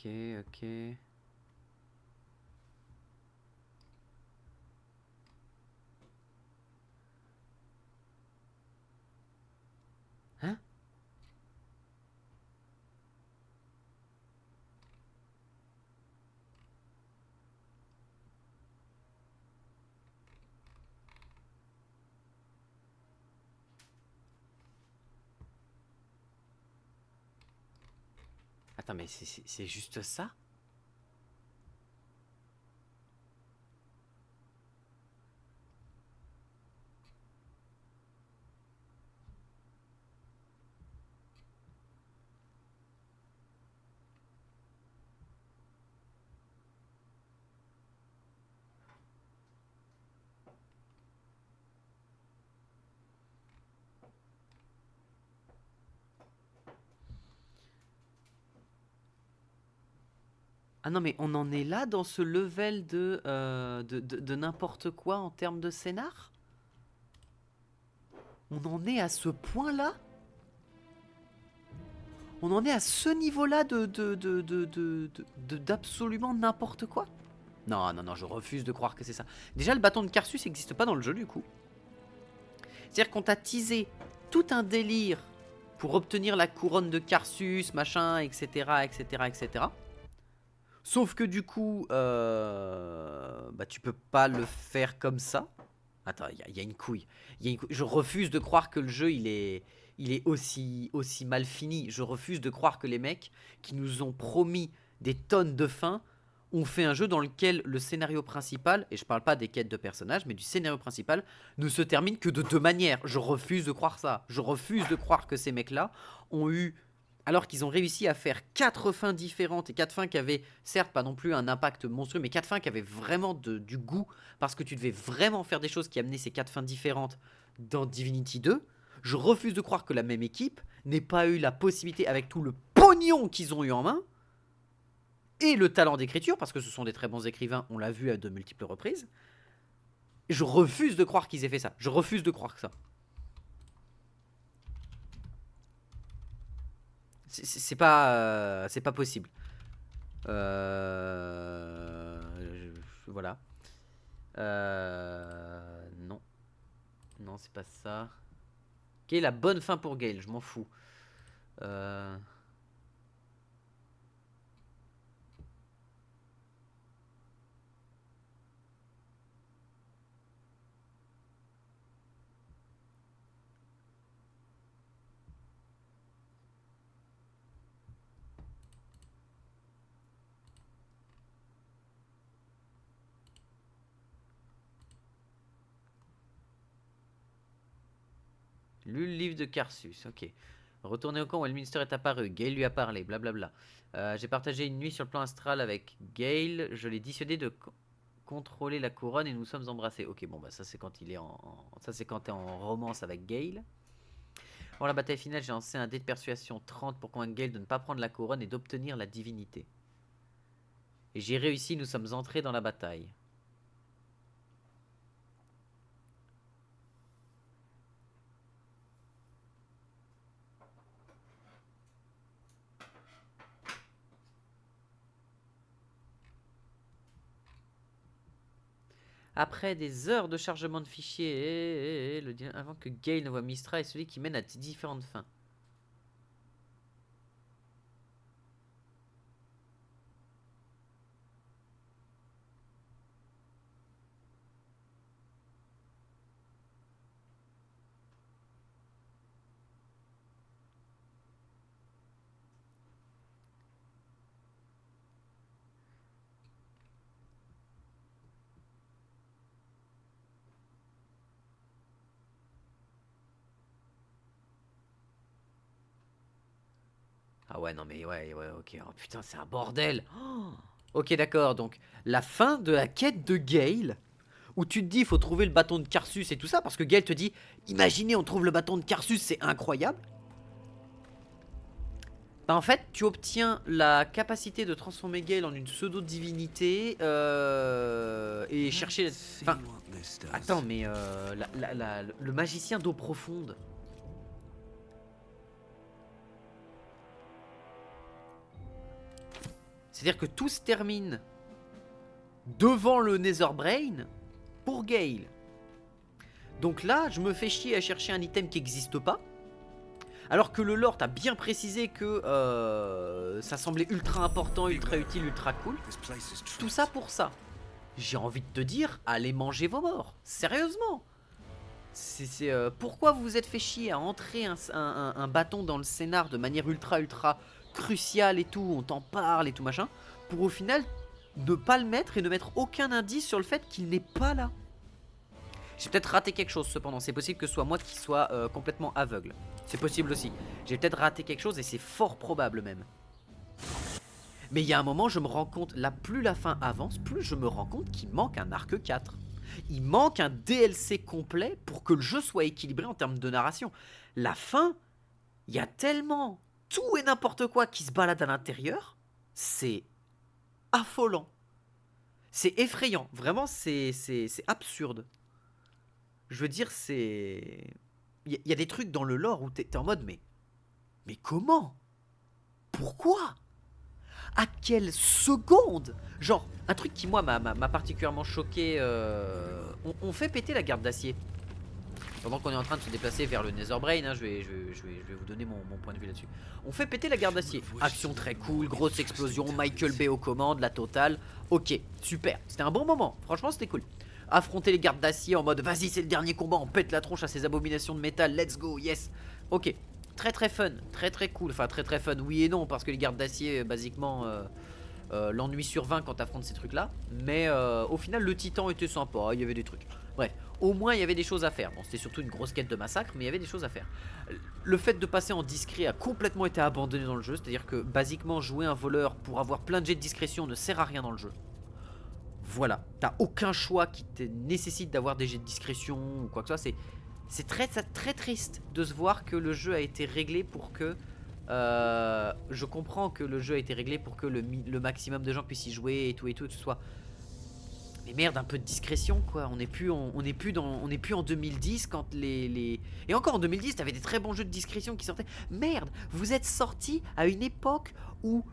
Ok. Hein? Attends, mais c'est juste ça? Ah non, mais on en est là dans ce level de n'importe quoi en termes de scénar? On en est à ce point-là? On en est à ce niveau-là d'absolument n'importe quoi? Non, non, non, je refuse de croire que c'est ça. Déjà, le bâton de Karsus n'existe pas dans le jeu, du coup. C'est-à-dire qu'on t'a teasé tout un délire pour obtenir la couronne de Karsus, machin, etc., etc., etc. Sauf que du coup, bah, tu peux pas le faire comme ça. Attends, il y a une couille. Je refuse de croire que le jeu, il est aussi mal fini. Je refuse de croire que les mecs qui nous ont promis des tonnes de fins ont fait un jeu dans lequel le scénario principal, et je parle pas des quêtes de personnages, mais du scénario principal, ne se termine que de deux manières. Je refuse de croire ça. Je refuse de croire que ces mecs-là ont eu... Alors qu'ils ont réussi à faire 4 fins différentes, et 4 fins qui avaient, certes pas non plus un impact monstrueux, mais 4 fins qui avaient vraiment du goût, parce que tu devais vraiment faire des choses qui amenaient ces 4 fins différentes dans Divinity 2, je refuse de croire que la même équipe n'ait pas eu la possibilité, avec tout le pognon qu'ils ont eu en main, et le talent d'écriture, parce que ce sont des très bons écrivains, on l'a vu à de multiples reprises, je refuse de croire qu'ils aient fait ça. Je refuse de croire que ça. C'est pas possible. Voilà. Non. Non, c'est pas ça. Quelle est la bonne fin pour Gale? Je m'en fous. Le livre de Karsus, ok. Retourner au camp où Elminster est apparu. Gale lui a parlé, blablabla. J'ai partagé une nuit sur le plan astral avec Gale. Je l'ai dissuadé de contrôler la couronne et nous sommes embrassés. Ok, bon, bah ça c'est quand il est ça c'est quand t'es en romance avec Gale. Pour la bataille finale, j'ai lancé un dé de persuasion 30 pour convaincre Gale de ne pas prendre la couronne et d'obtenir la divinité. Et j'ai réussi, nous sommes entrés dans la bataille. Après des heures de chargement de fichiers, avant que Gale ne voit Mystra est celui qui mène à différentes fins. Ah ouais, non mais ouais, ok. Oh putain, c'est un bordel. Oh, ok, d'accord. Donc, la fin de la quête de Gale, où tu te dis, il faut trouver le bâton de Karsus et tout ça, parce que Gale te dit, imaginez, on trouve le bâton de Karsus, c'est incroyable. Bah en fait, tu obtiens la capacité de transformer Gale en une pseudo-divinité et chercher... Enfin, attends, mais le magicien d'eau profonde... C'est-à-dire que tout se termine devant le Netherbrain pour Gale. Donc là, je me fais chier à chercher un item qui n'existe pas. Alors que le lore t'a bien précisé que ça semblait ultra important, ultra utile, ultra cool. Tout ça pour ça. J'ai envie de te dire, allez manger vos morts. Sérieusement. Pourquoi vous vous êtes fait chier à entrer un bâton dans le scénar de manière ultra crucial et tout, on t'en parle et tout machin, pour au final ne pas le mettre et ne mettre aucun indice sur le fait qu'il n'est pas là. J'ai peut-être raté quelque chose cependant, c'est possible que ce soit moi qui soit complètement aveugle. C'est possible aussi. J'ai peut-être raté quelque chose et c'est fort probable même. Mais il y a un moment, je me rends compte, là plus la fin avance, plus je me rends compte qu'il manque un arc 4. Il manque un DLC complet pour que le jeu soit équilibré en termes de narration. La fin, il y a tellement... tout et n'importe quoi qui se balade à l'intérieur, c'est affolant. C'est effrayant. Vraiment, c'est absurde. Je veux dire, c'est... Il y a des trucs dans le lore où t'es en mode, mais comment? Pourquoi? À quelle seconde? Genre, un truc qui, moi, m'a particulièrement choqué. On fait péter la garde d'acier. Pendant qu'on est en train de se déplacer vers le Netherbrain, hein, je vais vous donner mon point de vue là-dessus. On fait péter la garde d'acier. Action très cool, grosse explosion, Michael Bay aux commandes, la totale. Ok, super. C'était un bon moment. Franchement, c'était cool. Affronter les gardes d'acier en mode vas-y, c'est le dernier combat, on pète la tronche à ces abominations de métal, let's go, yes. Ok, très très fun, très très cool. Enfin, très très fun, oui et non, parce que les gardes d'acier, basiquement, l'ennui sur 20 quand t'affrontes ces trucs-là. Mais au final, le titan était sympa, il y avait des trucs. Bref, au moins il y avait des choses à faire. Bon, c'était surtout une grosse quête de massacre, mais il y avait des choses à faire. Le fait de passer en discret a complètement été abandonné dans le jeu. C'est-à-dire que, basiquement, jouer un voleur pour avoir plein de jets de discrétion ne sert à rien dans le jeu. Voilà, t'as aucun choix qui te nécessite d'avoir des jets de discrétion ou quoi que ce soit. C'est très triste de se voir que le jeu a été réglé pour que... je comprends que le jeu a été réglé pour que le maximum de gens puissent y jouer et tout, que ce soit... Mais merde, un peu de discrétion quoi. On n'est plus en 2010 quand les... Et encore en 2010, t'avais des très bons jeux de discrétion qui sortaient. Merde, vous êtes sortis à une époque où...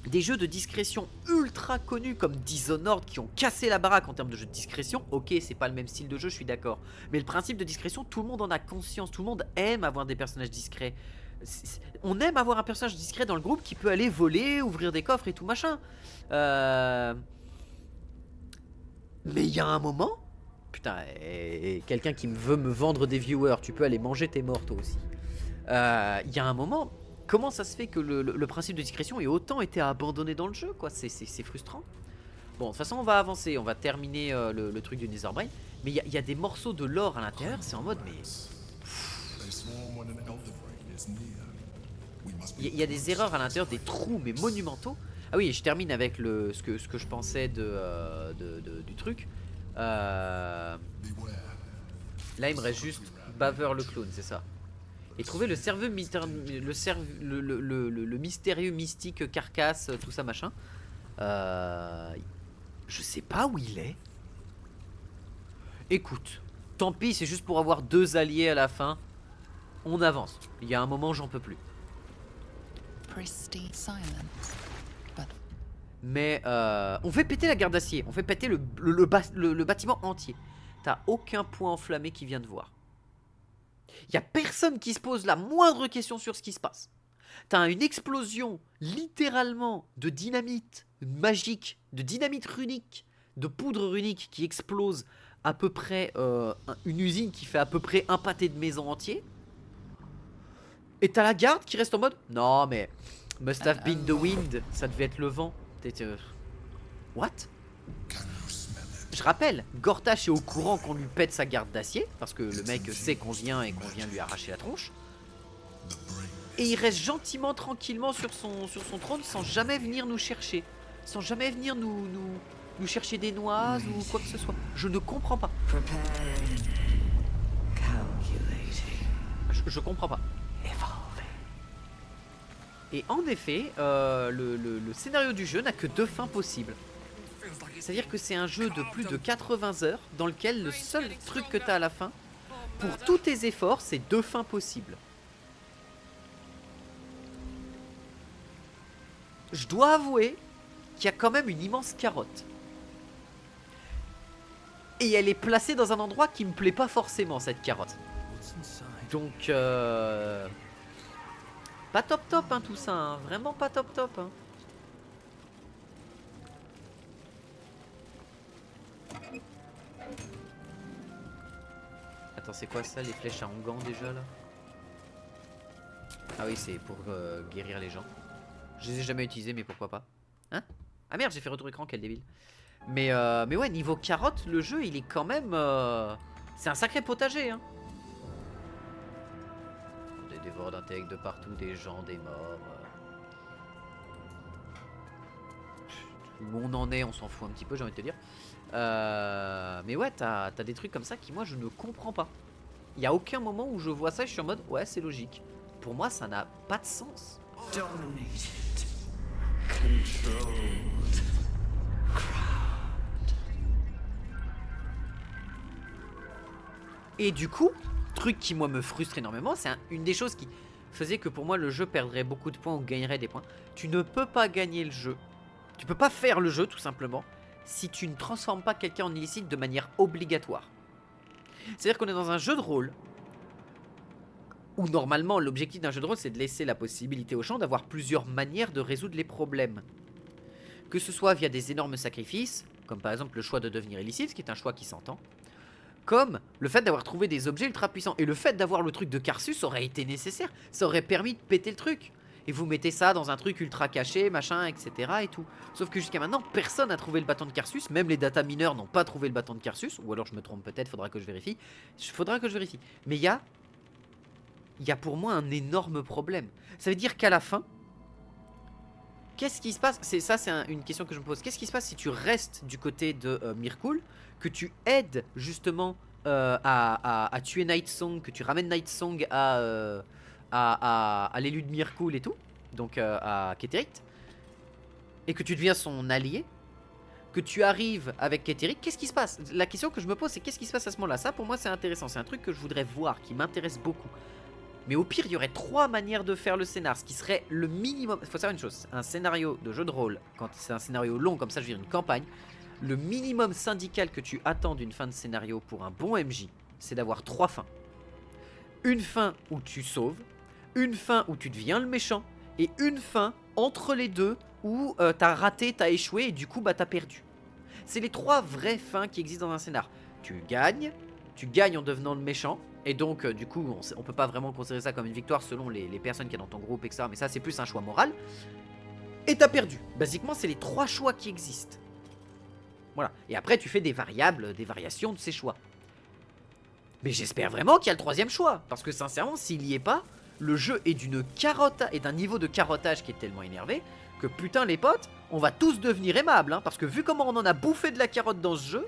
des jeux de discrétion ultra connus comme Dishonored qui ont cassé la baraque en termes de jeux de discrétion. Ok, c'est pas le même style de jeu, je suis d'accord. Mais le principe de discrétion, tout le monde en a conscience. Tout le monde aime avoir des personnages discrets. On aime avoir un personnage discret dans le groupe qui peut aller voler, ouvrir des coffres et tout machin. Mais il y a un moment... Putain, quelqu'un qui veut me vendre des viewers, tu peux aller manger tes morts toi aussi. Il y a un moment... Comment ça se fait que le principe de discrétion ait autant été abandonné dans le jeu quoi? C'est frustrant. Bon, de toute façon, on va avancer. On va terminer le truc du Netherbrain. Mais il y a des morceaux de lore à l'intérieur. C'est en mode, mais... Il y a des erreurs à l'intérieur, des trous, mais monumentaux. Ah oui, je termine avec ce que je pensais du truc. Là, il me reste juste Baver le clone, c'est ça. Et trouver le mystérieux mystique carcasse, tout ça machin. Je sais pas où il est. Écoute, tant pis, c'est juste pour avoir 2 alliés à la fin. On avance. Il y a un moment, j'en peux plus. Mais on fait péter la garde d'acier. On fait péter le bâtiment entier. T'as aucun point enflammé qui vient de voir. Il n'y a personne qui se pose la moindre question sur ce qui se passe. T'as une explosion, littéralement, de dynamite magique, de dynamite runique, de poudre runique qui explose à peu près une usine qui fait à peu près un pâté de maison entier. Et t'as la garde qui reste en mode non mais must have been the wind, ça devait être le vent. What? Je rappelle, Gortash est au courant qu'on lui pète sa garde d'acier, parce que le mec sait qu'on vient et qu'on vient lui arracher la tronche. Et il reste gentiment, tranquillement sur son trône sans jamais venir nous chercher. Sans jamais venir nous chercher des noises ou quoi que ce soit. Je ne comprends pas. Je comprends pas. Et en effet, le scénario du jeu n'a que 2 fins possibles. C'est-à-dire que c'est un jeu de plus de 80 heures dans lequel le seul truc que tu as à la fin, pour tous tes efforts, c'est 2 fins possibles. Je dois avouer qu'il y a quand même une immense carotte. Et elle est placée dans un endroit qui me plaît pas forcément, cette carotte. Donc, pas top hein, tout ça, hein. Vraiment pas top hein. Attends, c'est quoi ça, les flèches à Ongan déjà là? Ah oui, c'est pour guérir les gens. Je les ai jamais utilisés, mais pourquoi pas? Hein? Ah merde, j'ai fait retour écran, quel débile. Mais ouais, niveau carotte, le jeu il est quand même... c'est un sacré potager hein. Des dévoreurs d'intellect de partout, des gens, des morts. Où on en est, on s'en fout un petit peu, j'ai envie de te dire. Mais ouais, t'as des trucs comme ça qui moi je ne comprends pas. Il n'y a aucun moment où je vois ça et je suis en mode ouais c'est logique. Pour moi ça n'a pas de sens. controlled. Et du coup, truc qui moi me frustre énormément, c'est une des choses qui faisait que pour moi le jeu perdrait beaucoup de points ou gagnerait des points. Tu ne peux pas gagner le jeu, tu peux pas faire le jeu tout simplement si tu ne transformes pas quelqu'un en illicite de manière obligatoire. C'est-à-dire qu'on est dans un jeu de rôle où normalement l'objectif d'un jeu de rôle c'est de laisser la possibilité aux gens d'avoir plusieurs manières de résoudre les problèmes. Que ce soit via des énormes sacrifices, comme par exemple le choix de devenir illicite, ce qui est un choix qui s'entend, comme le fait d'avoir trouvé des objets ultra puissants. Et le fait d'avoir le truc de Karsus aurait été nécessaire, ça aurait permis de péter le truc. Et vous mettez ça dans un truc ultra caché, machin, etc. et tout. Sauf que jusqu'à maintenant, personne n'a trouvé le bâton de Karsus. Même les data mineurs n'ont pas trouvé le bâton de Karsus. Ou alors je me trompe peut-être, faudra que je vérifie. Mais il y a pour moi un énorme problème. Ça veut dire qu'à la fin, qu'est-ce qui se passe? C'est une question que je me pose. Qu'est-ce qui se passe si tu restes du côté de Myrkul, que tu aides justement à tuer Nightsong, que tu ramènes Nightsong à l'élu de Myrkul et tout, donc à Keterit, et que tu deviens son allié, que tu arrives avec Keterit, qu'est-ce qui se passe? La question que je me pose, c'est qu'est-ce qui se passe à ce moment-là? Ça, pour moi, c'est intéressant. C'est un truc que je voudrais voir, qui m'intéresse beaucoup. Mais au pire, il y aurait 3 manières de faire le scénar, ce qui serait le minimum. Il faut savoir une chose, un scénario de jeu de rôle, quand c'est un scénario long comme ça, je veux dire une campagne, le minimum syndical que tu attends d'une fin de scénario pour un bon MJ, c'est d'avoir 3 fins. Une fin où tu sauves, une fin où tu deviens le méchant, et une fin entre les deux où t'as raté, t'as échoué, et du coup, bah t'as perdu. C'est les 3 vraies fins qui existent dans un scénar. Tu gagnes en devenant le méchant, et donc du coup on peut pas vraiment considérer ça comme une victoire selon les personnes qu'il y a dans ton groupe, etc. Mais ça c'est plus un choix moral. Et t'as perdu. Basiquement c'est les 3 choix qui existent. Voilà. Et après tu fais des variables, des variations de ces choix. Mais j'espère vraiment qu'il y a le 3e choix. Parce que sincèrement s'il y est pas, le jeu est d'un niveau de carottage qui est tellement énervé que putain les potes, on va tous devenir aimables, hein, parce que vu comment on en a bouffé de la carotte dans ce jeu,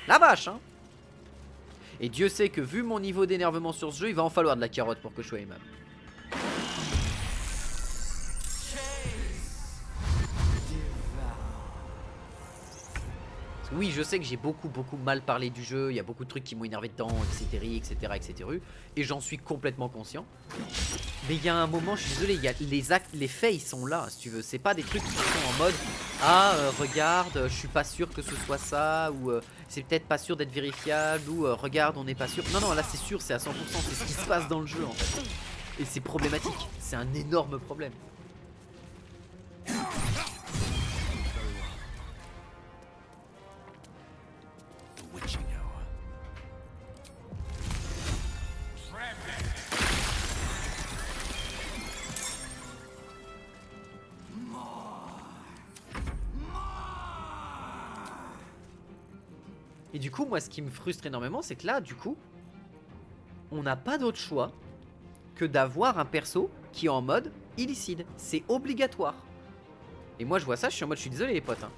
la vache hein. Et Dieu sait que vu mon niveau d'énervement sur ce jeu, il va en falloir de la carotte pour que je sois aimable. Oui, je sais que j'ai beaucoup mal parlé du jeu, il y a beaucoup de trucs qui m'ont énervé dedans, etc. Et j'en suis complètement conscient. Mais il y a un moment, je suis désolé, il y a les faits ils sont là, si tu veux. C'est pas des trucs qui sont en mode regarde, je suis pas sûr que ce soit ça, ou c'est peut-être pas sûr d'être vérifiable, ou regarde, on n'est pas sûr. Non, là c'est sûr, c'est à 100%, c'est ce qui se passe dans le jeu en fait. Et c'est problématique, c'est un énorme problème. Et du coup, moi, ce qui me frustre énormément, c'est que là, du coup, on n'a pas d'autre choix que d'avoir un perso qui est en mode illicide. C'est obligatoire. Et moi, je vois ça, je suis en mode, je suis désolé les potes, hein.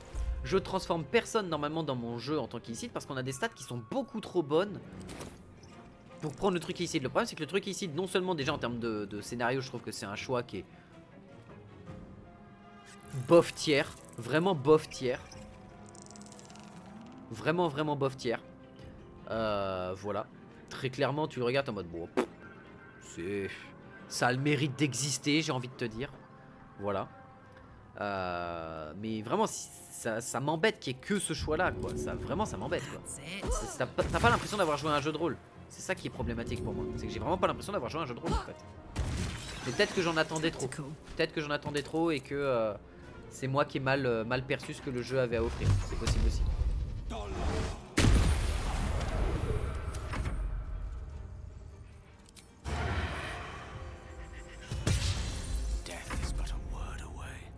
Je transforme personne normalement dans mon jeu en tant qu'illicide parce qu'on a des stats qui sont beaucoup trop bonnes pour prendre le truc illicide. Le problème, c'est que le truc illicide, non seulement déjà en termes de scénario, je trouve que c'est un choix qui est bof tiers, vraiment bof tiers. Vraiment bof tiers. Voilà. Très clairement tu le regardes en mode bon, ça a le mérite d'exister, j'ai envie de te dire. Voilà. Mais vraiment ça m'embête qu'il y ait que ce choix là quoi. Vraiment ça m'embête quoi. T'as pas l'impression d'avoir joué à un jeu de rôle. C'est ça qui est problématique pour moi. C'est que j'ai vraiment pas l'impression d'avoir joué à un jeu de rôle en fait. Mais peut-être que j'en attendais trop. Peut-être que j'en attendais trop et que c'est moi qui ai mal perçu ce que le jeu avait à offrir. C'est possible aussi. Death is but a word away.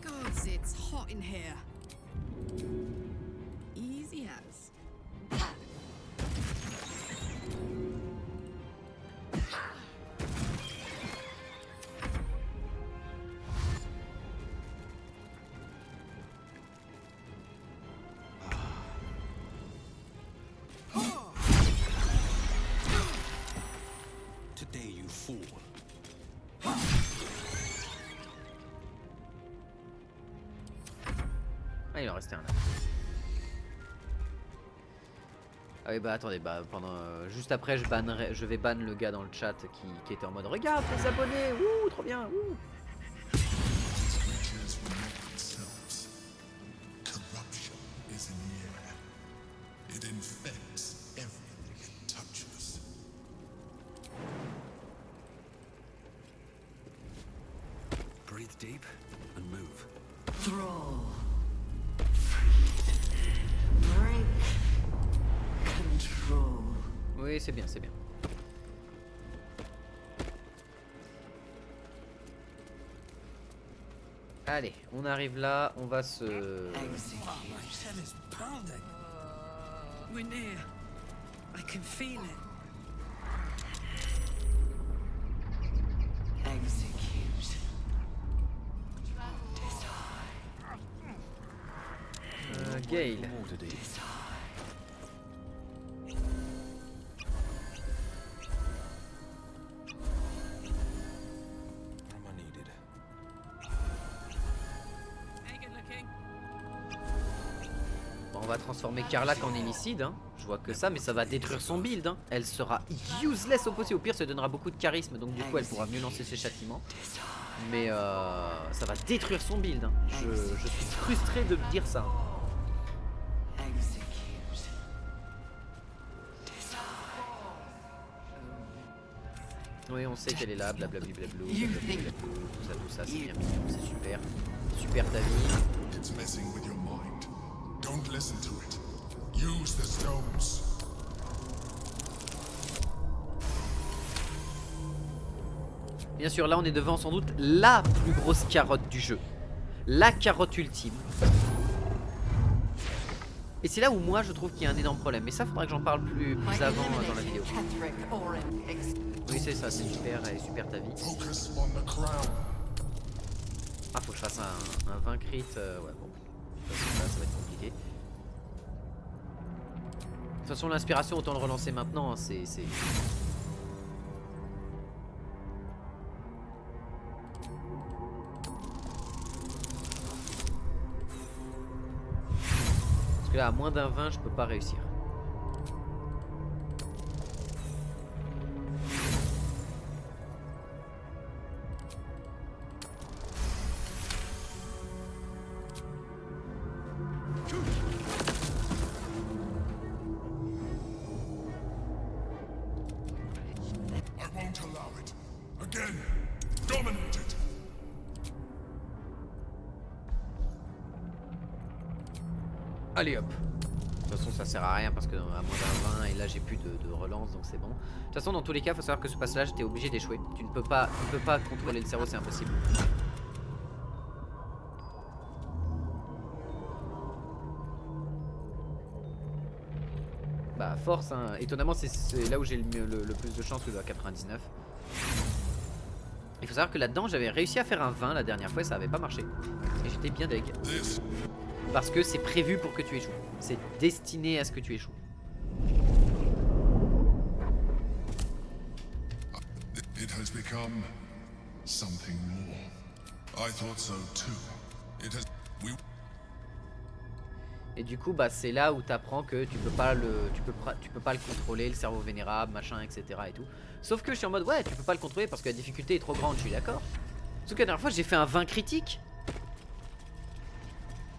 Gods, it's hot in here. Easy as. Ah, il en restait un là. Ah oui bah attendez, bah pendant juste après je vais ban le gars dans le chat qui était en mode regarde les abonnés, ouh trop bien, ouh. Corruption is in the air. It infects everything it touches. Breathe deep and move. Thrall. Freed. Break. Control. Oui c'est bien, c'est bien. Allez, on arrive là, on va se... We're near. I can feel it. Execute. Gale. Bon, on va transformer Karlach en hémicide, hein. Je vois que ça, mais ça va détruire son build, hein. Elle sera useless au possible. Au pire, ça donnera beaucoup de charisme, donc du coup, elle pourra mieux lancer ses châtiments. Mais ça va détruire son build, hein. Je suis frustré de dire ça. Oui, on sait qu'elle est là, blablabli blablou, tout ça, c'est bien mignon, c'est super. Super ta vie. It's messing with your mind. Don't listen to it. Use the stones. Bien sûr, là on est devant sans doute la plus grosse carotte du jeu. La carotte ultime. Et c'est là où moi je trouve qu'il y a un énorme problème. Mais ça faudra que j'en parle plus avant dans la vidéo. Oui c'est ça, c'est super, elle est super ta vie. Ah faut que je fasse un 20 crit, ouais bon. Ça va être compliqué. De toute façon l'inspiration autant le relancer maintenant, hein, c'est... Parce que là à moins d'un 20 je peux pas réussir. Allez hop. De toute façon ça sert à rien parce que à moins d'un 20 et là j'ai plus de relance donc c'est bon. De toute façon dans tous les cas faut savoir que ce passage t'es obligé d'échouer. Tu ne peux pas contrôler le cerveau, c'est impossible. Bah force hein. Étonnamment c'est là où j'ai le plus de chance, le à 99. Il faut savoir que là-dedans j'avais réussi à faire un 20 la dernière fois et ça avait pas marché. Et j'étais bien deg. Parce que c'est prévu pour que tu échoues. C'est destiné à ce que tu échoues. It has become something more. I thought so too. It has Et du coup bah c'est là où t'apprends que tu peux pas le contrôler, le cerveau vénérable, machin, etc. et tout. Sauf que je suis en mode ouais tu peux pas le contrôler parce que la difficulté est trop grande, je suis d'accord. Sauf que la dernière fois j'ai fait un 20 critique.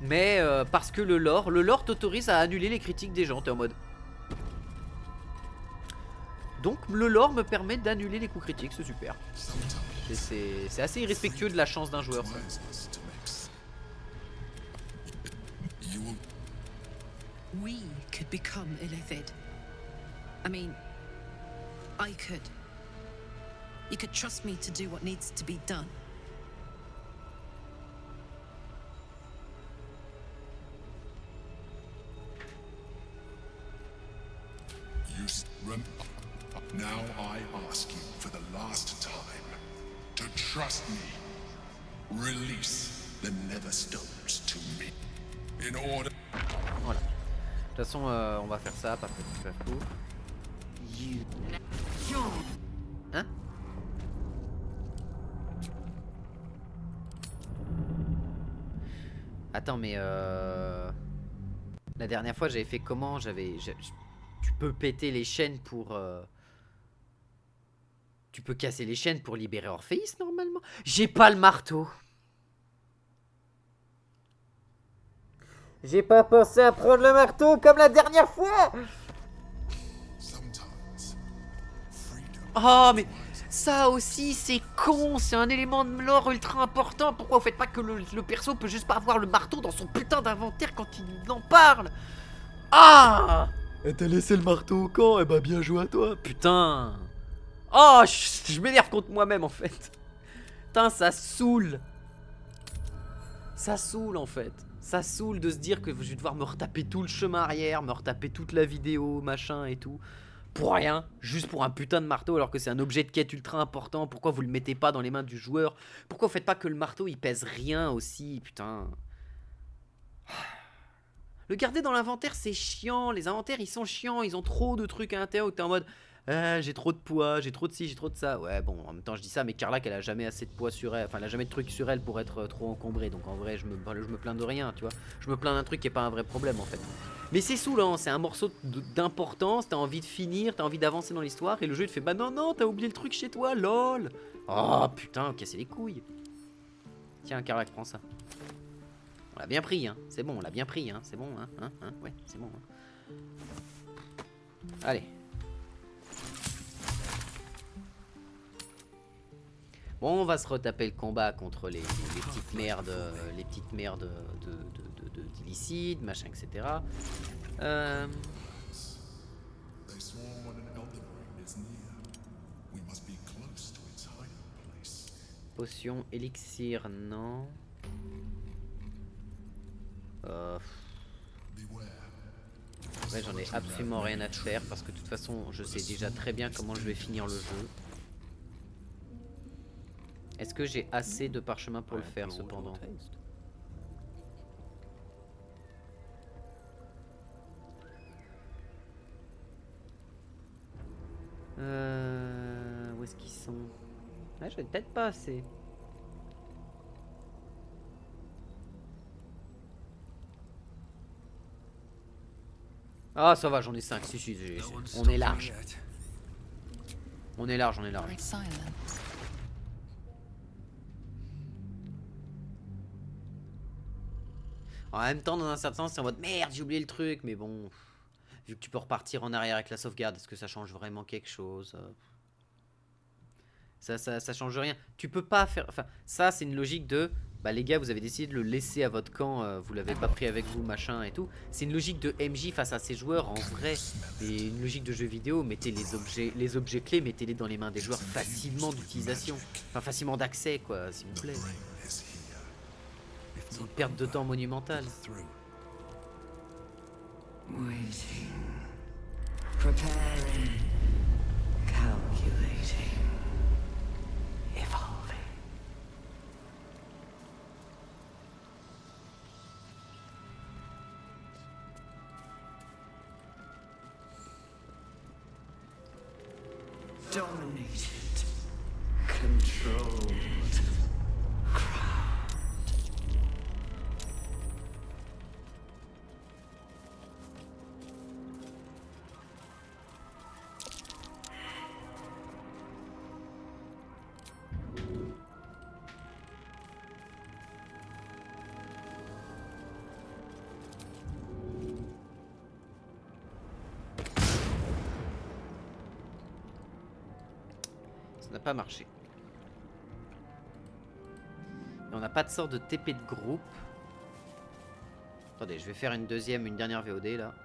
Mais parce que le lore t'autorise à annuler les critiques des gens, t'es en mode. Donc le lore me permet d'annuler les coups critiques, c'est super. C'est assez irrespectueux de la chance d'un joueur. We could become Illithid. I mean, I could. You could trust me to do what needs to be done. Now I ask you for the last time to trust me. Release the Netherstones to me. In order. Voilà. De toute façon, on va faire ça, pas petit peu fou. Hein? Attends, mais la dernière fois, j'avais fait comment? Tu peux péter les chaînes pour... Tu peux casser les chaînes pour libérer Orpheus, normalement. J'ai pas le marteau. J'ai pas pensé à prendre le marteau comme la dernière fois. Oh, mais ça aussi, c'est con. C'est un élément de lore ultra important. Pourquoi vous faites pas que le perso peut juste pas avoir le marteau dans son putain d'inventaire quand il en parle? Ah! Et t'as laissé le marteau au camp? Eh bah bien joué à toi. Putain. Oh, je m'énerve contre moi-même en fait. Putain, ça saoule. Ça saoule en fait. Ça saoule de se dire que je vais devoir me retaper tout le chemin arrière, me retaper toute la vidéo, machin et tout. Pour rien, juste pour un putain de marteau alors que c'est un objet de quête ultra important. Pourquoi vous le mettez pas dans les mains du joueur? Pourquoi vous faites pas que le marteau il pèse rien aussi, putain? Le garder dans l'inventaire c'est chiant, les inventaires ils sont chiants, ils ont trop de trucs à l'intérieur où t'es en mode j'ai trop de poids, j'ai trop de ci, j'ai trop de ça. Ouais bon, en même temps je dis ça mais Carla elle a jamais assez de poids sur elle, enfin elle a jamais de trucs sur elle pour être trop encombrée. Donc en vrai je me plains de rien, tu vois. Je me plains d'un truc qui est pas un vrai problème en fait. Mais c'est saoulant, c'est un morceau d'importance, t'as envie de finir, t'as envie d'avancer dans l'histoire et le jeu il te fait bah non, t'as oublié le truc chez toi, lol. Oh putain, casser les couilles. Tiens Carla, prends ça. On l'a bien pris, hein. C'est bon, on l'a bien pris, hein. C'est bon, hein. Ouais, c'est bon. Hein. Allez. Bon, on va se retaper le combat contre les petites merdes, d'illicide, machin, etc. Potion, élixir, non. Ouais, j'en ai absolument rien à faire parce que de toute façon je sais déjà très bien comment je vais finir le jeu. Est-ce que j'ai assez de parchemin pour le faire cependant? Où est-ce qu'ils sont? Ah, j'en ai peut-être pas assez. Ah ça va, j'en ai 5, si, on est large. On est large. En même temps, dans un certain sens, c'est en mode merde, j'ai oublié le truc, mais bon, vu que tu peux repartir en arrière avec la sauvegarde, est-ce que ça change vraiment quelque chose? Ça change rien. Tu peux pas faire... Enfin, ça c'est une logique de... Bah les gars, vous avez décidé de le laisser à votre camp, vous l'avez pas pris avec vous, machin et tout. C'est une logique de MJ face à ses joueurs en vrai. Et une logique de jeu vidéo, mettez les objets clés, mettez-les dans les mains des joueurs facilement d'utilisation. Enfin facilement d'accès quoi, s'il vous plaît. C'est une perte de temps monumentale. Waiting. Preparing. Calculating. Evolving. Dominated. Controlled. Ça n'a pas marché. Et on n'a pas de sorte de TP de groupe. Attendez, je vais faire une dernière VOD là.